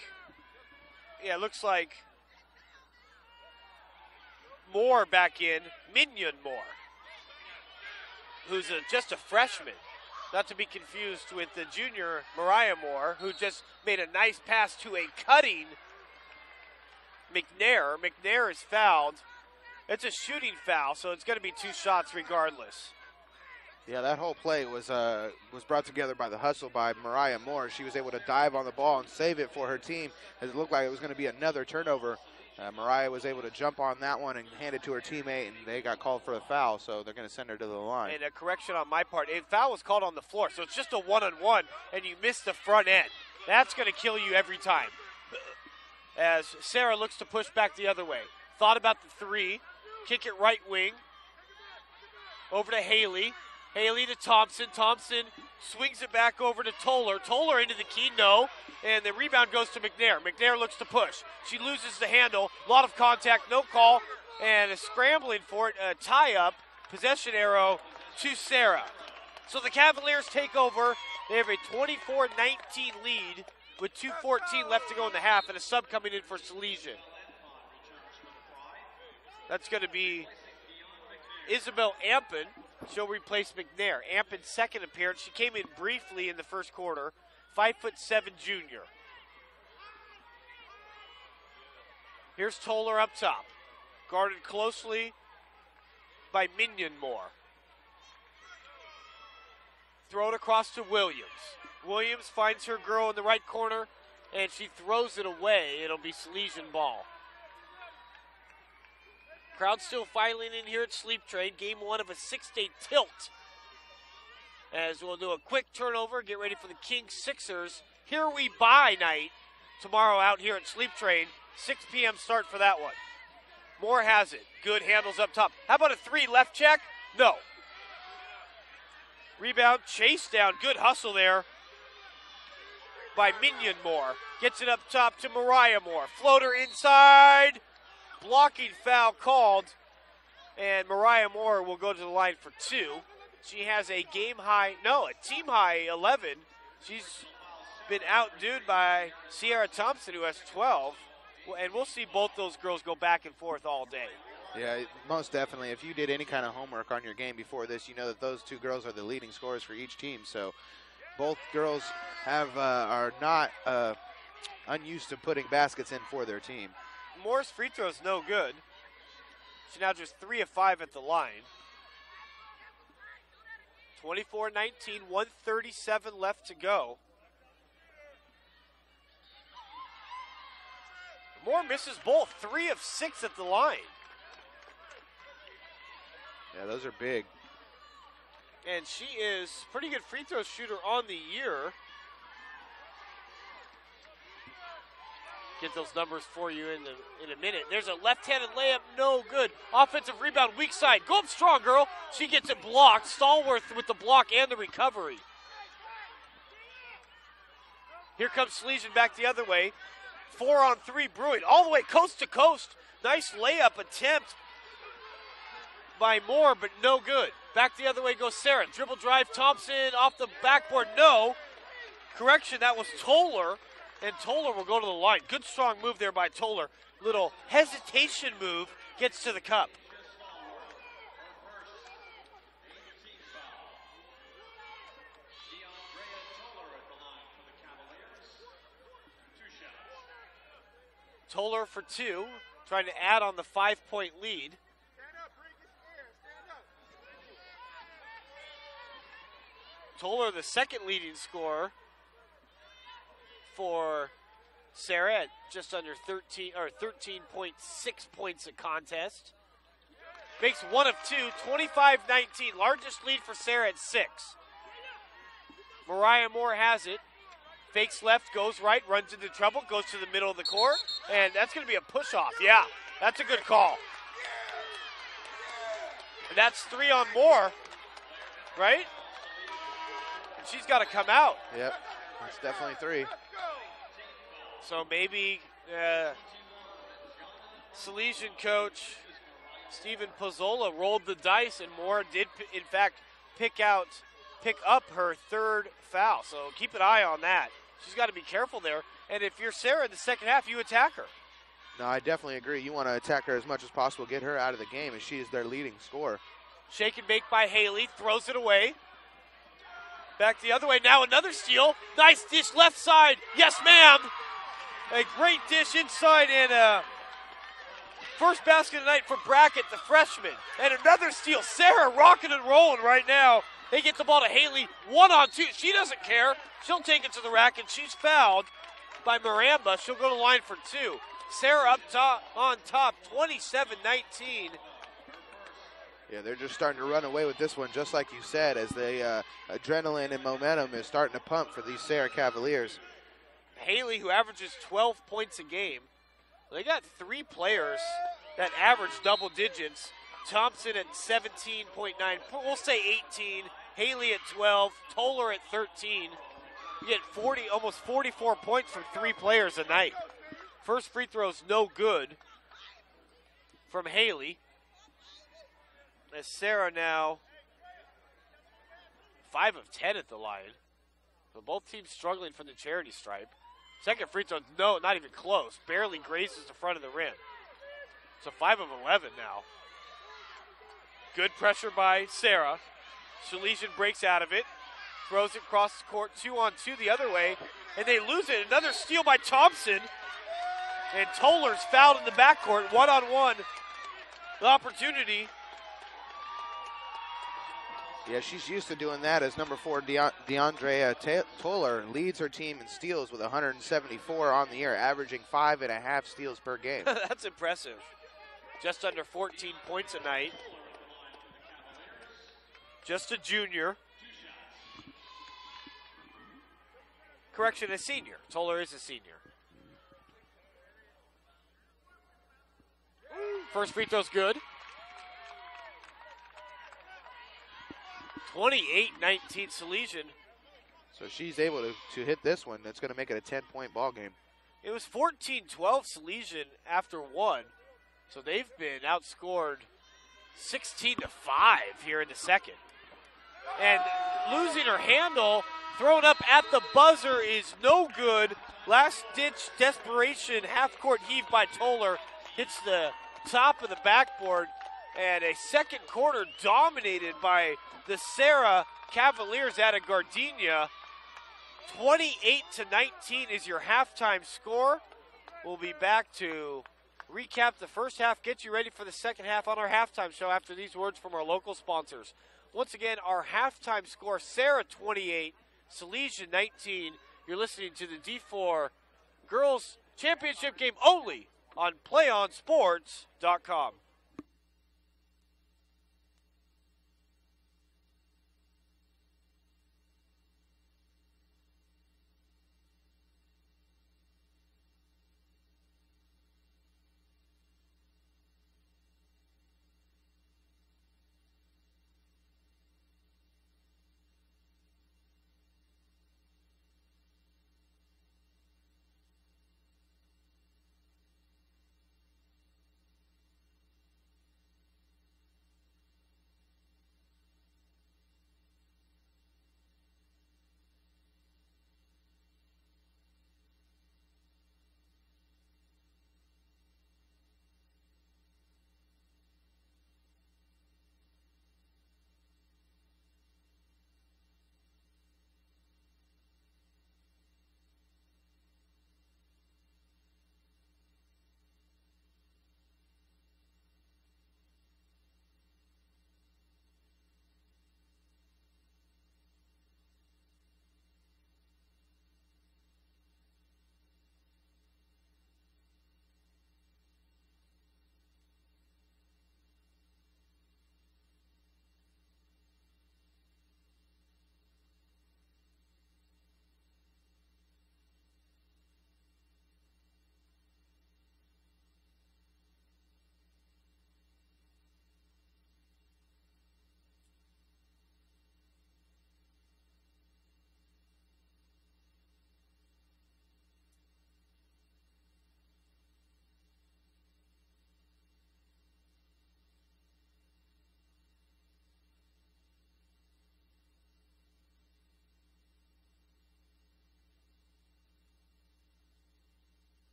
Moore back in, Minion Moore, who's just a freshman. Not to be confused with the junior Mariah Moore, who just made a nice pass to a cutting McNair. McNair is fouled. It's a shooting foul, so it's going to be 2 shots regardless. Yeah, that whole play was brought together by the hustle by Mariah Moore. She was able to dive on the ball and save it for her team, as it looked like it was going to be another turnover. Mariah was able to jump on that one and hand it to her teammate, and they got called for a foul, so they're going to send her to the line. And a correction on my part. A foul was called on the floor, so it's just a one-on-one, and you miss the front end. That's going to kill you every time. As Serra looks to push back the other way. Thought about the 3, Kick it right wing. Over to Haley. Haley to Thompson. Thompson swings it back over to Toller. Toller into the key, no. And the rebound goes to McNair. McNair looks to push. She loses the handle. A lot of contact, no call. And a scrambling for it, a tie-up. Possession arrow to Serra. So the Cavaliers take over. They have a 24-19 lead with 2:14 left to go in the half, and a sub coming in for Salesian. That's going to be Isabel Ampen. She'll replace McNair. Ampen's second appearance. She came in briefly in the first quarter. 5'7" junior. Here's Toller up top. Guarded closely by Minion Moore. Throw it across to Williams. Williams finds her girl in the right corner, and she throws it away. It'll be Salesian ball. Crowd still filing in here at Sleep Train. Game 1 of a 6-day tilt. As we'll do a quick turnover, get ready for the Kings Sixers. Here we buy night tomorrow out here at Sleep Train. 6 p.m. start for that one. Moore has it. Good handles up top. How about a 3 left check? No. Rebound, chase down. Good hustle there by Minion Moore. Gets it up top to Mariah Moore. Floater inside. Blocking foul called. And Mariah Moore will go to the line for 2. She has a team high 11. She's been outdued by Sierra Thompson, who has 12. And we'll see both those girls go back and forth all day. Yeah, most definitely. If you did any kind of homework on your game before this, you know that those 2 girls are the leading scorers for each team. So both girls are not unused to putting baskets in for their team. Moore's free throw is no good. She's now just 3 of 5 at the line. 24-19, 1:37 left to go. Moore misses both, 3 of 6 at the line. Yeah, those are big. And she is a pretty good free throw shooter on the year. Get those numbers for you in a minute. There's a left-handed layup, no good. Offensive rebound, weak side. Go up strong, girl. She gets it blocked. Stallworth with the block and the recovery. Here comes Salesian back the other way. 4-on-3 brewing, all the way coast to coast. Nice layup attempt by Moore, but no good. Back the other way goes Serra. Dribble drive, Thompson off the backboard, no. Correction, that was Toller, and Toller will go to the line. Good strong move there by Toller. Little hesitation move, gets to the cup. Toller for 2, trying to add on the 5-point lead. Toller, the second leading scorer for Serra at just under 13.6 points a contest. Makes 1 of 2, 25-19, largest lead for Serra at 6. Mariah Moore has it. Fakes left, goes right, runs into trouble, goes to the middle of the court, and that's going to be a push-off. Yeah, that's a good call. And that's 3 on Moore, right? And she's got to come out. Yep, that's definitely 3. So maybe Salesian coach Stephen Pozzola rolled the dice, and Moore did, in fact, pick up her 3rd foul. So keep an eye on that. She's got to be careful there. And if you're Serra in the second half, you attack her. No, I definitely agree. You want to attack her as much as possible, get her out of the game, as she is their leading scorer. Shake and bake by Haley, throws it away. Back the other way, now another steal. Nice dish left side. Yes, ma'am. A great dish inside, and first basket of the night for Brackett, the freshman. And another steal. Serra rocking and rolling right now. They get the ball to Haley, 1-on-2. She doesn't care. She'll take it to the rack, and she's fouled by Maramba. She'll go to the line for 2. Serra up top, on top, 27-19. Yeah, they're just starting to run away with this one, just like you said, as the adrenaline and momentum is starting to pump for these Serra Cavaliers. Haley, who averages 12 points a game. They got 3 players that average double digits. Thompson at 17.9, we'll say 18. Haley at 12, Toller at 13. You get 40, almost 44 points from 3 players a night. First free throw's no good from Haley. As Serra now 5 of 10 at the line. So both teams struggling from the charity stripe. Second free throw, no, not even close. Barely grazes the front of the rim. So 5 of 11 now. Good pressure by Serra. Salesian breaks out of it. Throws it across the court, 2-on-2 the other way. And they lose it. Another steal by Thompson. And Toller's fouled in the backcourt. 1-on-1 opportunity. Yeah, she's used to doing that as number 4, DeAndrea Toller leads her team in steals with 174 on the year, averaging 5.5 steals per game. That's impressive. Just under 14 points a night. Just a junior. Correction, a senior. Toller is a senior. First free throw's good. 28-19 Salesian. So she's able to hit this one. That's going to make it a 10-point ball game. It was 14-12 Salesian after 1. So they've been outscored 16-5 here in the second. And losing her handle, thrown up at the buzzer is no good. Last-ditch desperation, half-court heave by Toller. Hits the top of the backboard. And a second quarter dominated by the Serra Cavaliers out of Gardenia. 28-19 is your halftime score. We'll be back to recap the first half, get you ready for the second half on our halftime show after these words from our local sponsors. Once again, our halftime score, Serra 28, Salesian 19. You're listening to the D4 Girls Championship game only on PlayOnSports.com.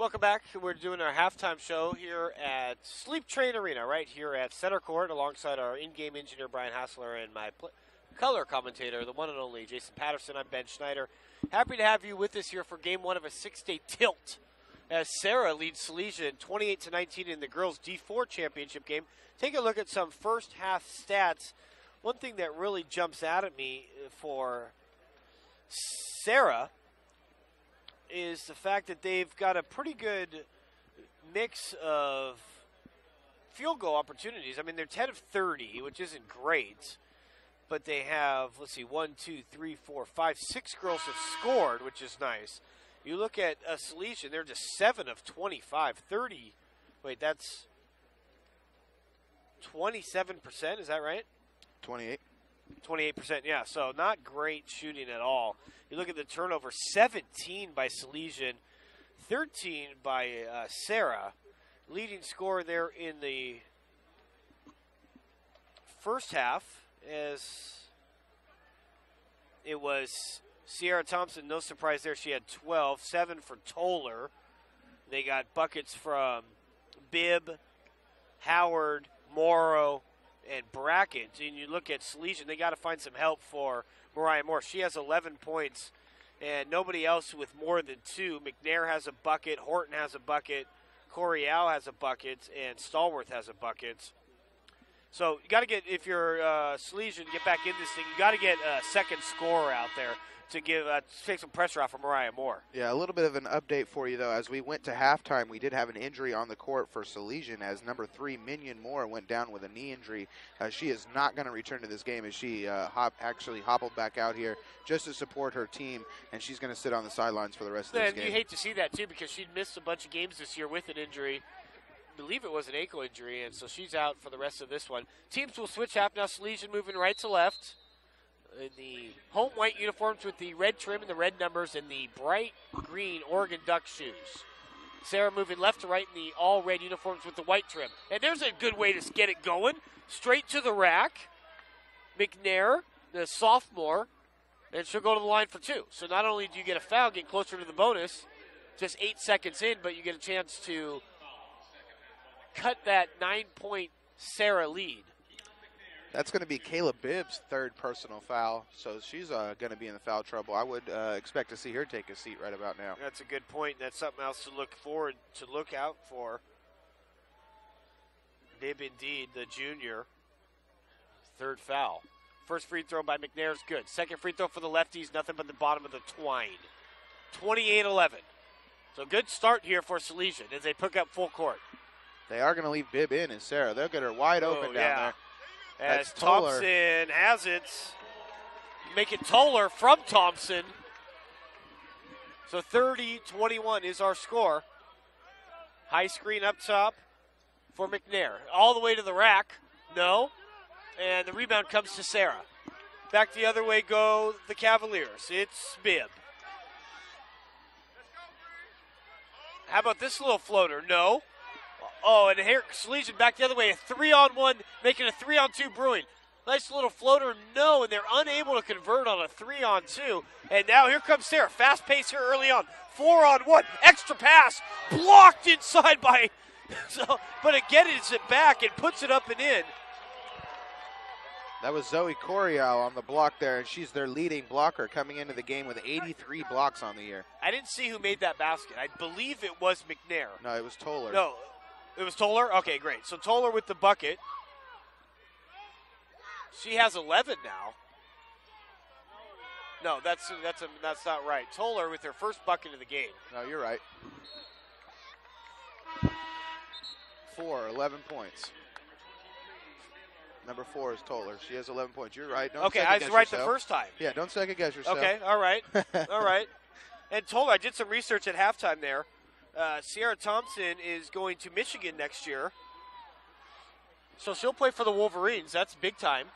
Welcome back. We're doing our halftime show here at Sleep Train Arena, right here at center court, alongside our in-game engineer Brian Hassler and my color commentator, the one and only Jason Patterson. I'm Ben Schneider. Happy to have you with us here for Game 1 of a 6-day tilt, as Serra leads Salesian 28-19 in the girls D4 championship game. Take a look at some first half stats. One thing that really jumps out at me for Serra is the fact that they've got a pretty good mix of field goal opportunities. I mean, they're 10 of 30, which isn't great, but they have, let's see, 1, 2, 3, 4, 5, 6 girls have scored, which is nice. You look at Salesian, they're just 7 of 25, 30. Wait, that's 27%, is that right? 28. 28%, yeah, so not great shooting at all. You look at the turnover, 17 by Salesian, 13 by Serra. Leading scorer there in the first half, as it was Sierra Thompson. No surprise there, she had 12, 7 for Toller. They got buckets from Bibb, Howard, Morrow, and Brackett. And you look at Salesian, they got to find some help for Mariah Moore. She has 11 points, and nobody else with more than 2. McNair has a bucket, Horton has a bucket, Coriel has a bucket, and Stallworth has a bucket. So you got to get, if you're Salesian, get back in this thing, you got to get a second scorer out there to give take some pressure off of Mariah Moore. Yeah, a little bit of an update for you, though. As we went to halftime, we did have an injury on the court for Salesian, as number 3, Minion Moore, went down with a knee injury. She is not going to return to this game, as she actually hobbled back out here just to support her team, and she's going to sit on the sidelines for the rest of this game. You hate to see that, too, because she'd missed a bunch of games this year with an injury. I believe it was an ankle injury, and so she's out for the rest of this one. Teams will switch half now. Salesian moving right to left in the home white uniforms with the red trim and the red numbers, and the bright green Oregon Duck shoes. Serra moving left to right in the all red uniforms with the white trim. And there's a good way to get it going. Straight to the rack. McNair, the sophomore, and she'll go to the line for 2. So not only do you get a foul, get closer to the bonus, just 8 seconds in, but you get a chance to cut that 9-point Serra lead. That's going to be Kayla Bibb's 3rd personal foul, so she's going to be in the foul trouble. I would expect to see her take a seat right about now. That's a good point. That's something else to look out for. Bibb, indeed, the junior, 3rd foul. First free throw by McNair is good. Second free throw for the lefties, nothing but the bottom of the twine. 28-11. So good start here for Salesian as they pick up full court. They are going to leave Bibb in, and Serra, they'll get her wide open down there. As Thompson has it. Make it Toller from Thompson. So 30-21 is our score. High screen up top for McNair. All the way to the rack. No. And the rebound comes to Serra. Back the other way go the Cavaliers. It's Bibb. How about this little floater? No. Oh, and here Salesian back the other way. A 3-on-1, making a 3-on-2 brewing. Nice little floater, no, and they're unable to convert on a 3-on-2. And now here comes Serra. Fast pace here early on. 4-on-1, extra pass, blocked inside by, but it gets it back and puts it up and in. That was Zoe Coriel on the block there, and she's their leading blocker coming into the game with 83 blocks on the year. I didn't see who made that basket. I believe it was McNair. No, it was Toller. No. It was Toller? Okay, great. So Toller with the bucket. She has 11 now. No, that's not right. Toller with her first bucket of the game. No, you're right. 11 points. Number 4 is Toller. She has 11 points. You're right. Don't okay, I was right the first time. Yeah, don't second guess yourself. Okay, all right. All right. And Toller, I did some research at halftime there. Sierra Thompson is going to Michigan next year. So she'll play for the Wolverines. That's big time.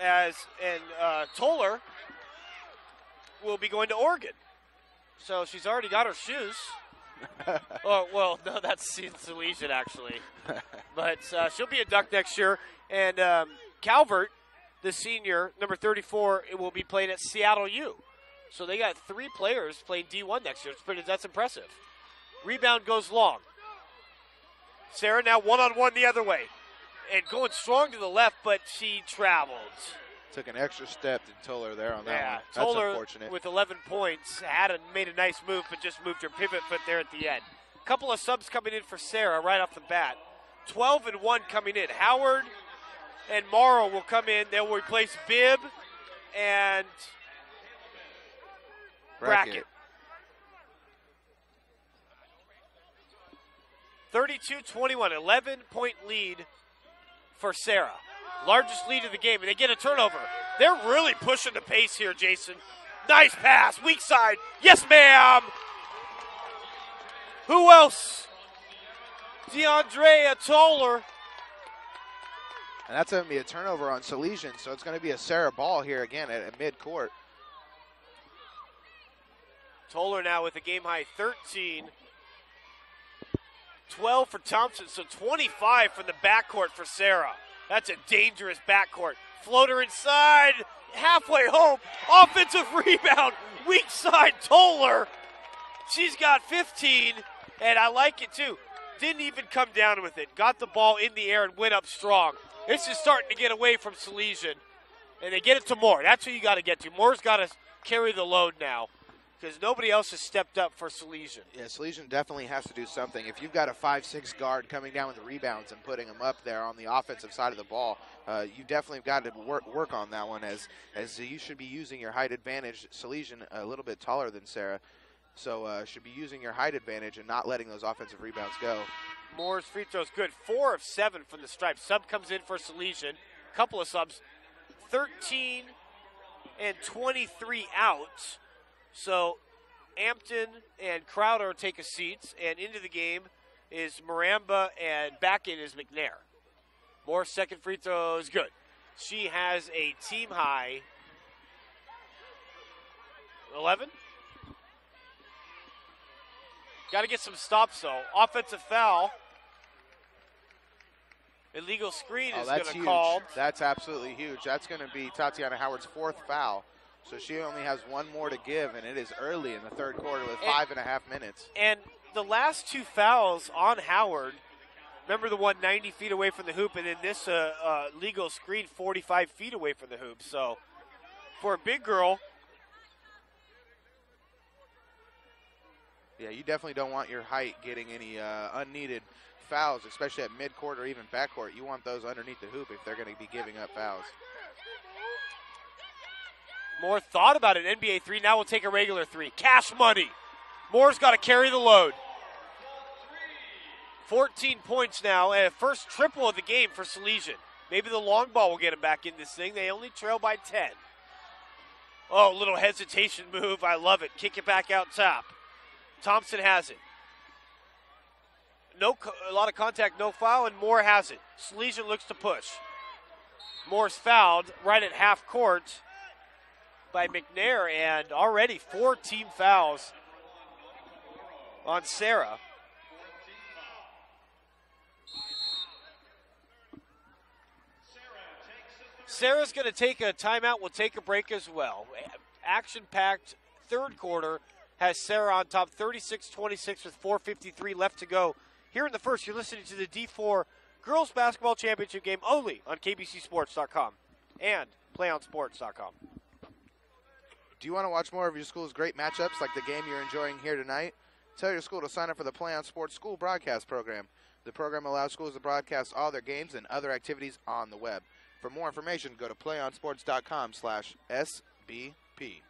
And Toller will be going to Oregon. So she's already got her shoes. Oh, well, no, that's Salesian, actually. But she'll be a Duck next year. And Calvert, the senior, number 34, it will be playing at Seattle U. So they got 3 players playing D1 next year. That's impressive. Rebound goes long. Serra now one-on-one the other way. And going strong to the left, but she traveled. Took an extra step to Toller there on that one. That's Toller unfortunate. with 11 points made a nice move, but just moved her pivot foot there at the end. A couple of subs coming in for Serra right off the bat. 12 and 1 coming in. Howard and Morrow will come in. They'll replace Bibb and Brackett. 32-21, 11-point lead for Serra. Largest lead of the game, and they get a turnover. They're really pushing the pace here, Jason. Nice pass, weak side. Yes, ma'am. Who else? DeAndrea Toller. And that's going to be a turnover on Salesian, so it's going to be a Serra ball here again at midcourt. Toller now with a game-high 13. 12 for Thompson, so 25 from the backcourt for Serra. That's a dangerous backcourt. Floater inside, halfway home, offensive rebound, weak side Toller. She's got 15, and I like it too. Didn't even come down with it. Got the ball in the air and went up strong. This is starting to get away from Salesian, and they get it to Moore. That's who you got to get to. Moore's got to carry the load now, because nobody else has stepped up for Salesian. Yeah, Salesian definitely has to do something. If you've got a 5'6" guard coming down with the rebounds and putting them up there on the offensive side of the ball, you definitely got to work on that one, as you should be using your height advantage. Salesian a little bit taller than Serra, so should be using your height advantage and not letting those offensive rebounds go. Moore's free throw's good. 4 of 7 from the stripe. Sub comes in for Salesian. Couple of subs. 13 and 23 out. So Ampton and Crowder take a seat, and into the game is Maramba, and back in is McNair. Moore's second free throw is good. She has a team high 11. Got to get some stops, though. Offensive foul. Illegal screen is going to call. That's absolutely huge. That's going to be Tatiana Howard's 4th foul. So she only has one more to give, and it is early in the third quarter with 5.5 minutes. And the last 2 fouls on Howard, remember the one 90 feet away from the hoop, and then this legal screen 45 feet away from the hoop. So for a big girl. Yeah, you definitely don't want your height getting any unneeded fouls, especially at midcourt or even backcourt. You want those underneath the hoop if they're going to be giving up fouls. Moore thought about an NBA 3, now we'll take a regular 3. Cash money. Moore's got to carry the load. 14 points now, and a first triple of the game for Salesian. Maybe the long ball will get him back in this thing. They only trail by 10. Oh, little hesitation move. I love it. Kick it back out top. Thompson has it. A lot of contact, no foul, and Moore has it. Salesian looks to push. Moore's fouled right at half court by McNair, and already 4 team fouls on Serra. Serra's going to take a timeout. We'll take a break as well. Action-packed third quarter has Serra on top, 36-26 with 4:53 left to go. Here in the first, you're listening to the D4 Girls Basketball Championship game only on KBCSports.com and PlayOnSports.com. Do you want to watch more of your school's great matchups like the game you're enjoying here tonight? Tell your school to sign up for the Play on Sports School Broadcast Program. The program allows schools to broadcast all their games and other activities on the web. For more information, go to playonsports.com/SBP.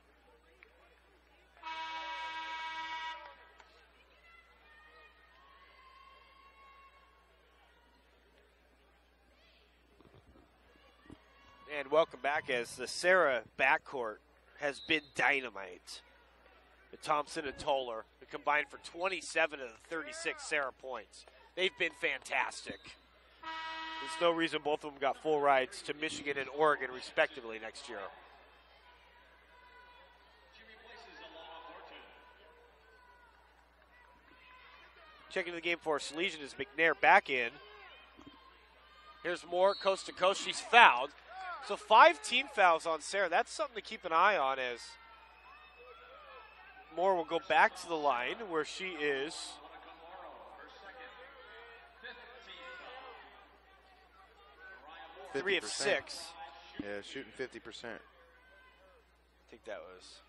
And welcome back, as the Serra backcourt has been dynamite. With Thompson and Toller combined for 27 of the 36 Serra points. They've been fantastic. There's no reason both of them got full rides to Michigan and Oregon, respectively, next year. Checking the game for Salesian is McNair back in. Here's Moore, coast to coast. She's fouled. So 5 team fouls on Serra. That's something to keep an eye on, as Moore will go back to the line where she is 3 of 6. Yeah, shooting 50%. I think that was.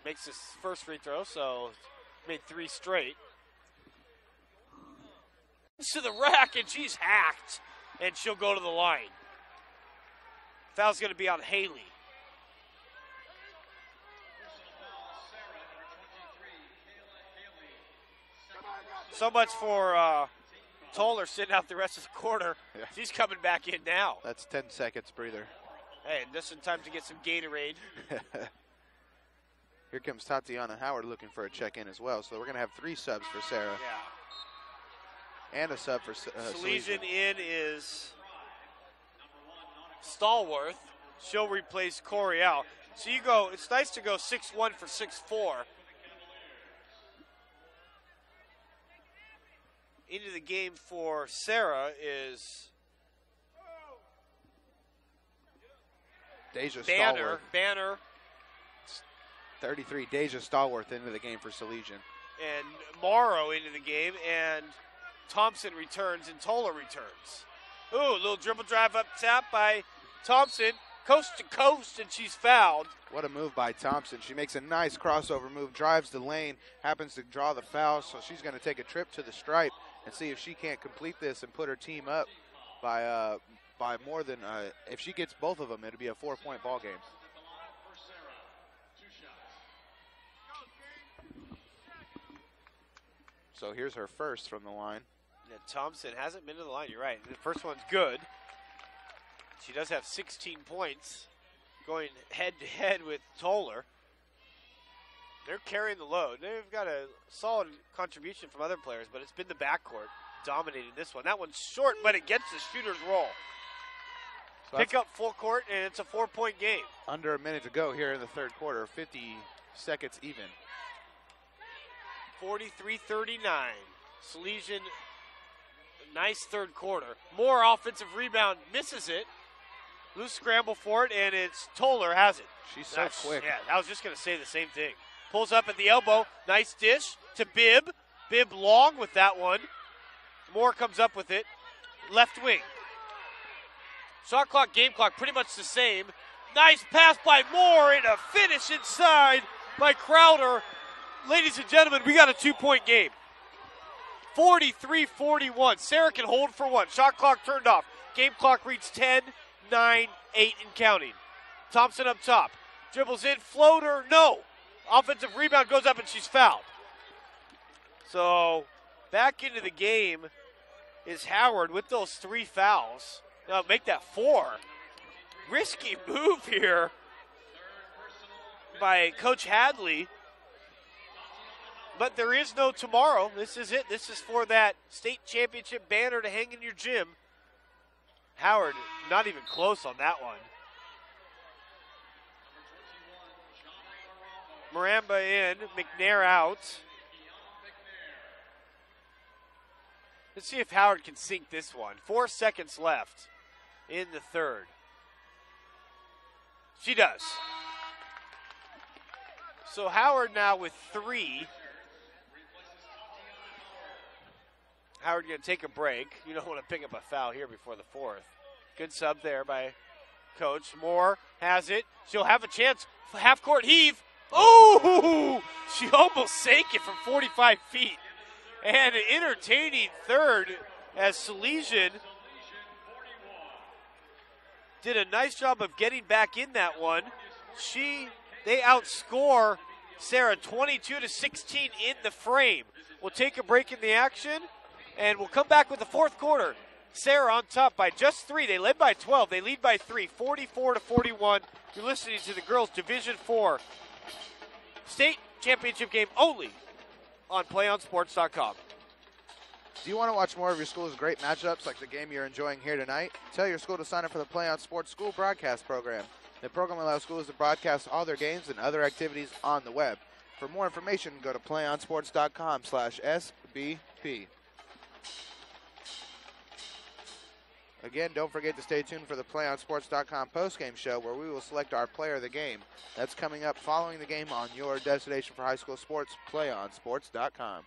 Makes his first free throw, so made 3 straight. To the rack, and she's hacked, and she'll go to the line. Foul's going to be on Haley. So much for Toller sitting out the rest of the quarter. Yeah. She's coming back in now. That's 10 seconds breather. Hey, just in time to get some Gatorade. Here comes Tatiana Howard looking for a check-in as well. So we're going to have 3 subs for Serra. Yeah. And a sub for Salesian in is Stallworth. She'll replace Coriel. So you go, it's nice to go 6-1 for 6-4. Into the game for Serra is Deja Banner. Stallworth. Banner. 33, Deja Stallworth into the game for Salesian. And Morrow into the game, and Thompson returns, and Toller returns. Ooh, little dribble drive up top by Thompson, coast to coast, and she's fouled. What a move by Thompson. She makes a nice crossover move, drives the lane, happens to draw the foul, so she's going to take a trip to the stripe and see if she can't complete this and put her team up by more than, if she gets both of them, it'll be a 4-point ball game. So here's her first from the line. Yeah, Thompson hasn't been to the line, you're right. The first one's good. She does have 16 points going head-to-head with Toller. They're carrying the load. They've got a solid contribution from other players, but it's been the backcourt dominating this one. That one's short, but it gets the shooter's roll. So pick up full court, and it's a 4-point game. Under a minute to go here in the third quarter, 50 seconds even. 43-39. Salesian, nice third quarter. More offensive rebound, misses it. Loose scramble for it, and it's Toller has it. She's so quick. Yeah, I was just going to say the same thing. Pulls up at the elbow. Nice dish to Bibb. Bibb long with that one. Moore comes up with it. Left wing. Shot clock, game clock, pretty much the same. Nice pass by Moore and a finish inside by Crowder. Ladies and gentlemen, we got a 2-point game. 43-41. Serra can hold for one. Shot clock turned off. Game clock reads 10, 9, 8 and counting. Thompson up top. Dribbles in, floater, no. Offensive rebound goes up and she's fouled. So back into the game is Howard with those 3 fouls. Now make that 4. Risky move here by Coach Hadley. But there is no tomorrow. This is it. This is for that state championship banner to hang in your gym. Howard, not even close on that one. Maramba in, McNair out. Let's see if Howard can sink this one. 4 seconds left in the third. She does. So Howard now with 3. Howard going to take a break. You don't want to pick up a foul here before the 4th. Good sub there by Coach. Moore has it. She'll have a chance. Half-court heave. Oh! She almost sank it from 45 feet. And an entertaining third as Salesian did a nice job of getting back in that one. They outscore Serra 22-16 in the frame. We'll take a break in the action, and we'll come back with the fourth quarter. Serra on top by just 3. They led by 12. They lead by 3, 44-41. You're listening to the girls' Division IV state championship game only on PlayOnSports.com. Do you want to watch more of your school's great matchups like the game you're enjoying here tonight? Tell your school to sign up for the Play On Sports School Broadcast Program. The program allows schools to broadcast all their games and other activities on the web. For more information, go to PlayOnSports.com/SBP. Again, don't forget to stay tuned for the PlayOnSports.com postgame show where we will select our player of the game. That's coming up following the game on your destination for high school sports, PlayOnSports.com.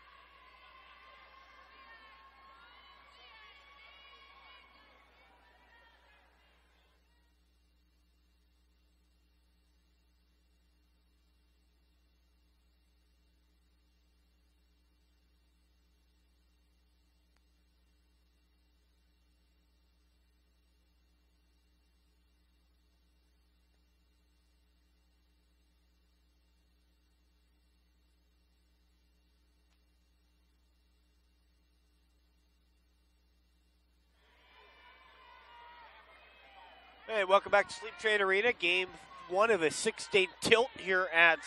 Hey, welcome back to Sleep Train Arena. Game 1 of a 6-state tilt here at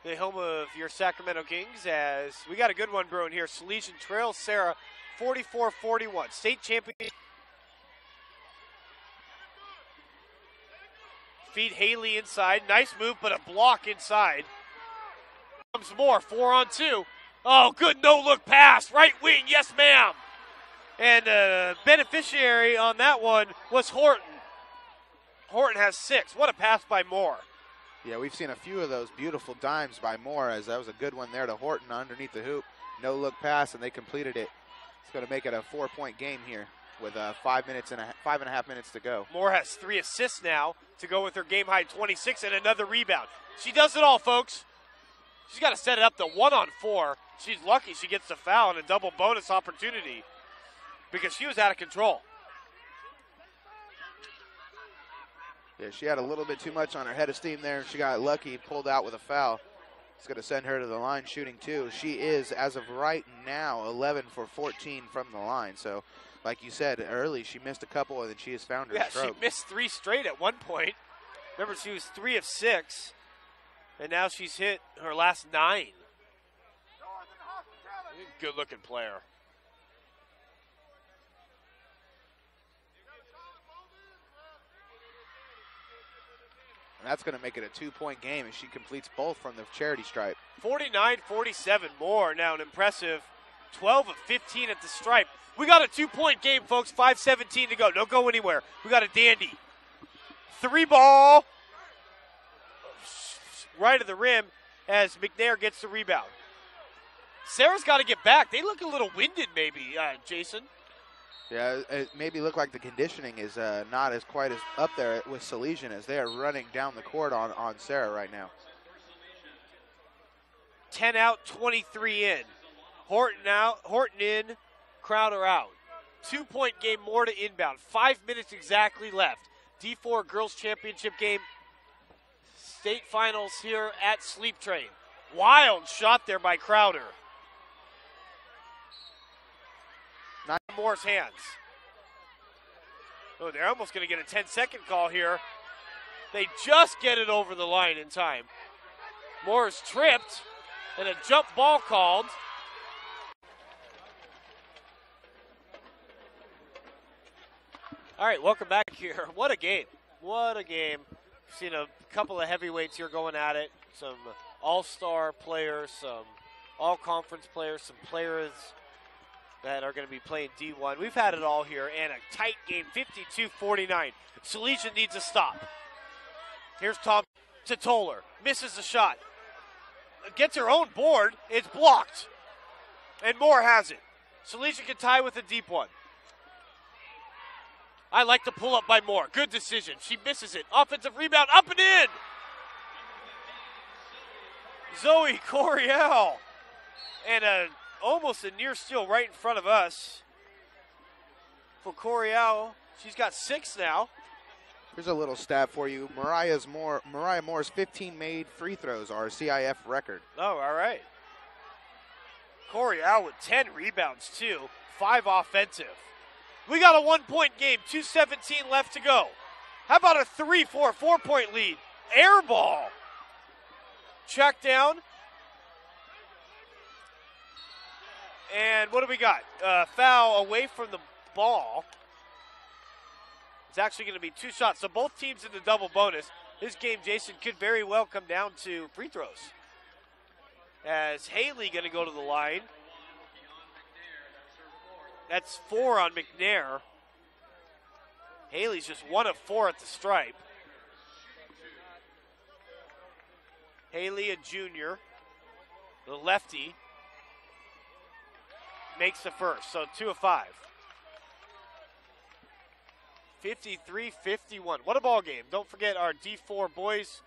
the home of your Sacramento Kings, as we got a good one brewing here. Salesian trails Serra 44-41. State champion. Feed Haley inside. Nice move, but a block inside. Comes Moore, 4-on-2. Oh, good no-look pass. Right wing, yes, ma'am. And beneficiary on that one was Horton. Horton has 6. What a pass by Moore. Yeah, we've seen a few of those beautiful dimes by Moore, as that was a good one there to Horton underneath the hoop. No-look pass, and they completed it. It's going to make it a 4-point game here with 5.5 minutes to go. Moore has 3 assists now to go with her game-high 26 and another rebound. She does it all, folks. She's got to set it up to 1-on-4. She's lucky she gets the foul and a double bonus opportunity because she was out of control. Yeah, she had a little bit too much on her head of steam there, and she got lucky, pulled out with a foul. It's going to send her to the line shooting 2. She is, as of right now, 11 for 14 from the line. So, like you said early, she missed a couple, and then she has found her stroke. She missed 3 straight at one point. Remember, she was 3 of 6, and now she's hit her last 9. Good-looking player. And that's going to make it a 2-point game, and she completes both from the charity stripe. 49-47 Moore. Now an impressive 12 of 15 at the stripe. We got a 2-point game, folks. 5:17 to go. Don't go anywhere. We got a dandy. 3 ball. Right of the rim as McNair gets the rebound. Sarah's got to get back. They look a little winded maybe, Jason. Yeah, it maybe look like the conditioning is not as quite as up there with Salesian, as they are running down the court on Serra right now. 10 out, 23 in. Horton out, Horton in, Crowder out. 2-point game more to inbound. 5 minutes exactly left. D4 Girls Championship game. State finals here at Sleep Train. Wild shot there by Crowder. Moore's hands. Oh, they're almost going to get a 10-second call here. They just get it over the line in time. Moore's tripped, and a jump ball called. All right, welcome back here. What a game. What a game. We've seen a couple of heavyweights here going at it. Some all-star players, some all-conference players, some players that are going to be playing D1. We've had it all here, and a tight game, 52-49. Salesian needs a stop. Here's Tom to Toller. Misses the shot. Gets her own board. It's blocked. And Moore has it. Salesian can tie with a deep one. I like the pull-up by Moore. Good decision. She misses it. Offensive rebound, up and in. Zoe Coriel. And almost a near steal right in front of us for Coriel. She's got 6 now. Here's a little stat for you. Mariah Moore's 15 made free throws are a CIF record. Oh, all right. Coriel with 10 rebounds, too. 5 offensive. We got a 1-point game. 2:17 left to go. How about a 4-point lead? Air ball. Check down. And what do we got? Foul away from the ball. It's actually going to be 2 shots. So both teams in the double bonus. This game, Jason, could very well come down to free throws. As Haley going to go to the line. That's 4 on McNair. Haley's just 1 of 4 at the stripe. Haley, a junior, the lefty, makes the first, so 2 of 5. 53-51. What a ball game. Don't forget our D4 boys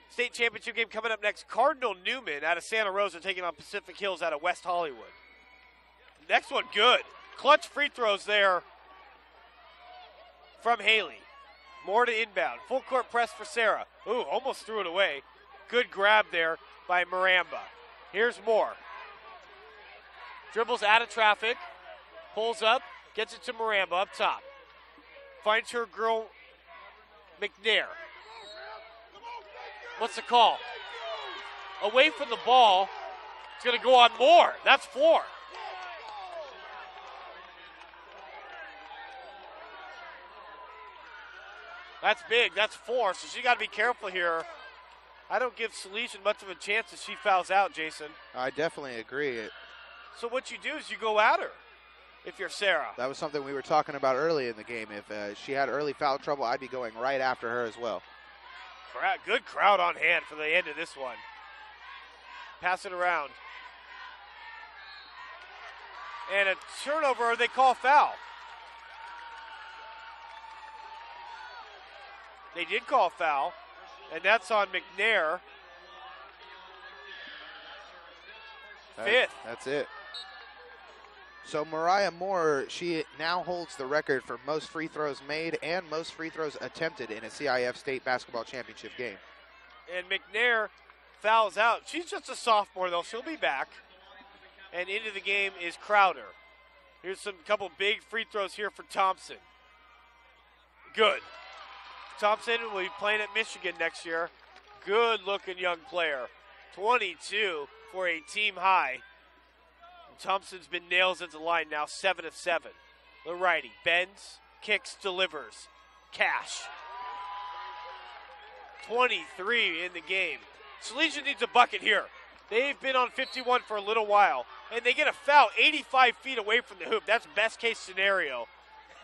state championship game coming up next. Cardinal Newman out of Santa Rosa taking on Pacific Hills out of West Hollywood. Next one good. Clutch free throws there from Haley. More to inbound. Full court press for Serra. Ooh, almost threw it away. Good grab there by Maramba. Here's Moore. Dribbles out of traffic. Pulls up. Gets it to Maramba up top. Finds her girl, McNair. What's the call? Away from the ball. It's going to go on Moore. That's 4. That's big. That's 4. So she got to be careful here. I don't give Salesian much of a chance if she fouls out, Jason. I definitely agree. So what you do is you go at her if you're Serra. That was something we were talking about early in the game. If she had early foul trouble, I'd be going right after her as well. Good crowd on hand for the end of this one. Pass it around. And a turnover, or they call foul. They did call foul, and that's on McNair. 5th. That's it. So Mariah Moore, she now holds the record for most free throws made and most free throws attempted in a CIF state basketball championship game. And McNair fouls out. She's just a sophomore, though. She'll be back. And into the game is Crowder. Here's some couple big free throws here for Thompson. Good. Thompson will be playing at Michigan next year. Good-looking young player. 22 for a team high. And Thompson's been nails at the line now, 7 of 7. The righty bends, kicks, delivers. Cash. 23 in the game. Salesian needs a bucket here. They've been on 51 for a little while, and they get a foul 85 feet away from the hoop. That's best case scenario.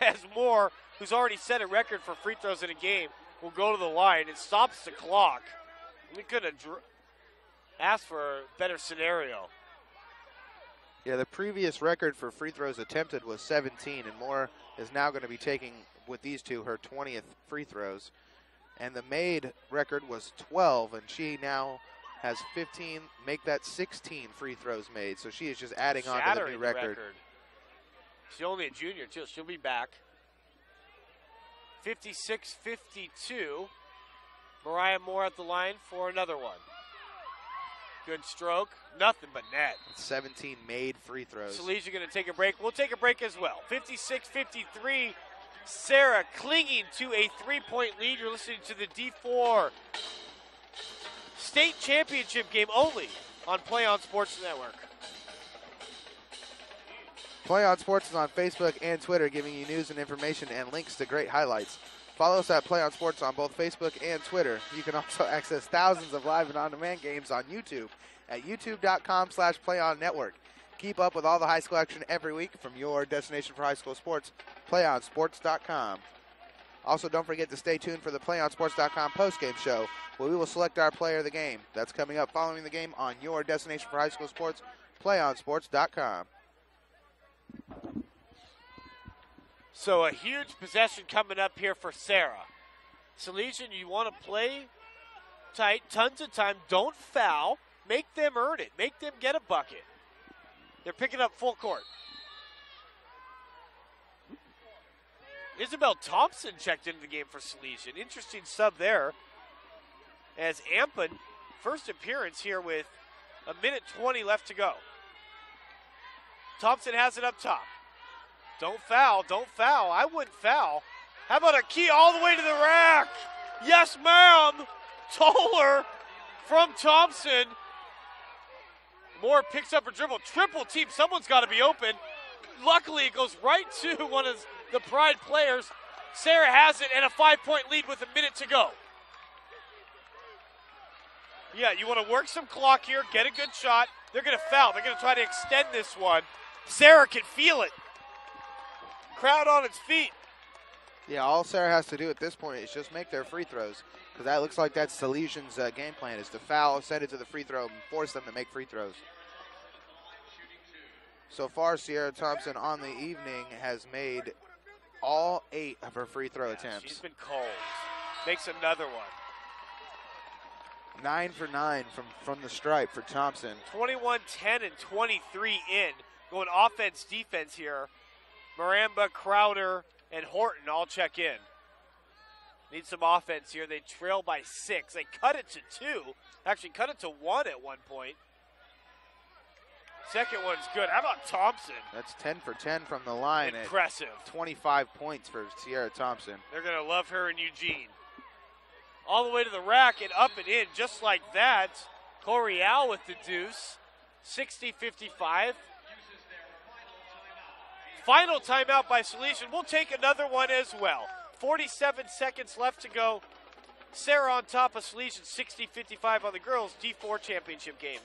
As Moore, who's already set a record for free throws in a game, will go to the line. It stops the clock. We could have asked for a better scenario. Yeah, the previous record for free throws attempted was 17, and Moore is now going to be taking, with these two, her 20th free throws. And the made record was 12, and she now has 15, make that 16 free throws made. So she is just adding on to the new record. She's only a junior, too. She'll be back. 56-52. Mariah Moore at the line for another one. Good stroke. Nothing but net. 17 made free throws. Salesian going to take a break. We'll take a break as well. 56-53. Serra clinging to a 3-point lead. You're listening to the D4 State Championship game only on Play On Sports Network. Play On Sports is on Facebook and Twitter, giving you news and information and links to great highlights. Follow us at Play On Sports on both Facebook and Twitter. You can also access thousands of live and on-demand games on YouTube at youtube.com/playonnetwork. Keep up with all the high school action every week from your destination for high school sports, playonsports.com. Also, don't forget to stay tuned for the playonsports.com postgame show, where we will select our player of the game. That's coming up following the game on your destination for high school sports, playonsports.com. So a huge possession coming up here for Serra. Salesian, you want to play tight, tons of time, don't foul, make them earn it, make them get a bucket. They're picking up full court. Isabel Thompson checked into the game for Salesian. Interesting sub there. As Ampen, first appearance here with a minute 20 left to go. Thompson has it up top. Don't foul, don't foul. I wouldn't foul. How about a key all the way to the rack? Yes, ma'am. Toller from Thompson. Moore picks up a dribble. Triple team. Someone's got to be open. Luckily, it goes right to one of the Pride players. Serra has it and a 5-point lead with a minute to go. Yeah, you want to work some clock here, get a good shot. They're going to foul. They're going to try to extend this one. Serra can feel it. Crowd on its feet. Yeah, all Serra has to do at this point is just make their free throws, because that looks like that's Salesian's game plan, is to foul, send it to the free throw, and force them to make free throws. So far, Sierra Thompson on the evening has made all 8 of her free throw attempts. She's been cold. Makes another one. 9 for 9 from the stripe for Thompson. 21, 10, and 23 in. Going offense, defense here. Maramba, Crowder, and Horton all check in. Need some offense here. They trail by 6. They cut it to 2. Actually, cut it to 1 at one point. Second one's good. How about Thompson? That's 10 for 10 from the line. Impressive. 25 points for Serra Thompson. They're going to love her in Eugene. All the way to the rack and up and in, just like that. Corial with the deuce. 60-55. Final timeout by Salesian. We'll take another one as well. 47 seconds left to go. Serra on top of Salesian, 60-55 on the girls' D4 championship game.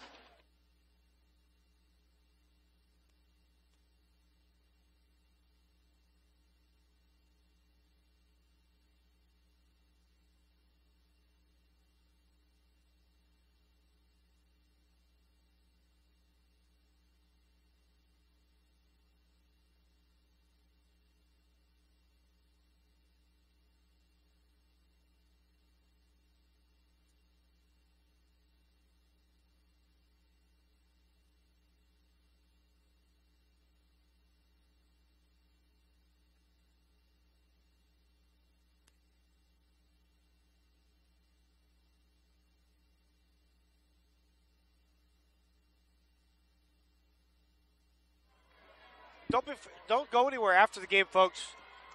Don't go anywhere after the game, folks.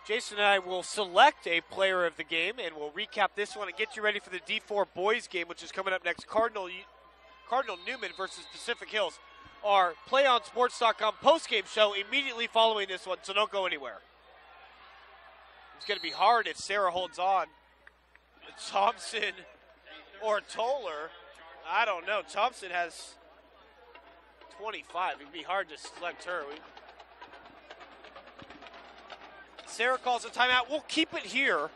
Jason and I will select a player of the game, and we'll recap this one and get you ready for the D4 boys game, which is coming up next. Cardinal Newman versus Pacific Hills. Our PlayOnSports.com post-game show immediately following this one, so don't go anywhere. It's going to be hard if Serra holds on. Thompson or Toller, I don't know. Thompson has 25. It'd be hard to select her. Serra calls a timeout. We'll keep it here.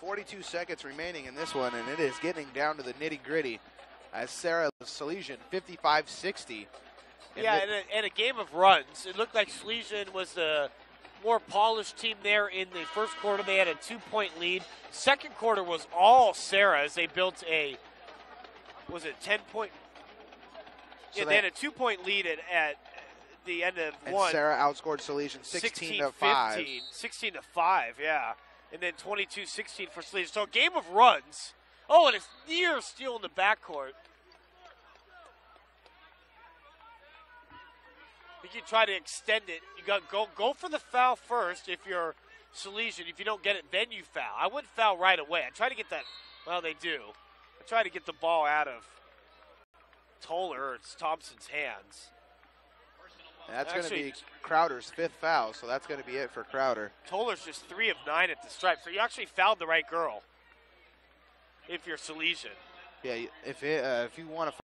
.42 seconds remaining in this one, and it is getting down to the nitty-gritty as Serra Salesian 55-60. Yeah, and a game of runs. It looked like Salesian was the more polished team there in the first quarter. They had a 2-point lead. Second quarter was all Serra as they built a, was it 10-point? Yeah, they had a 2-point lead at the end of and one. Serra outscored Salesian 16-5. 16-5, yeah. And then 22-16 for Salesian. So a game of runs. Oh, and it's near steal in the backcourt. You can try to extend it. You got go for the foul first if you're Salesian. If you don't get it, then you foul. I wouldn't foul right away. I try to get that. Well, they do. I try to get the ball out of Toller or it's Thompson's hands. And that's going to be Crowder's 5th foul, so that's going to be it for Crowder. Toller's just 3 of 9 at the stripe, so you actually fouled the right girl if you're Salesian. Yeah, if you want to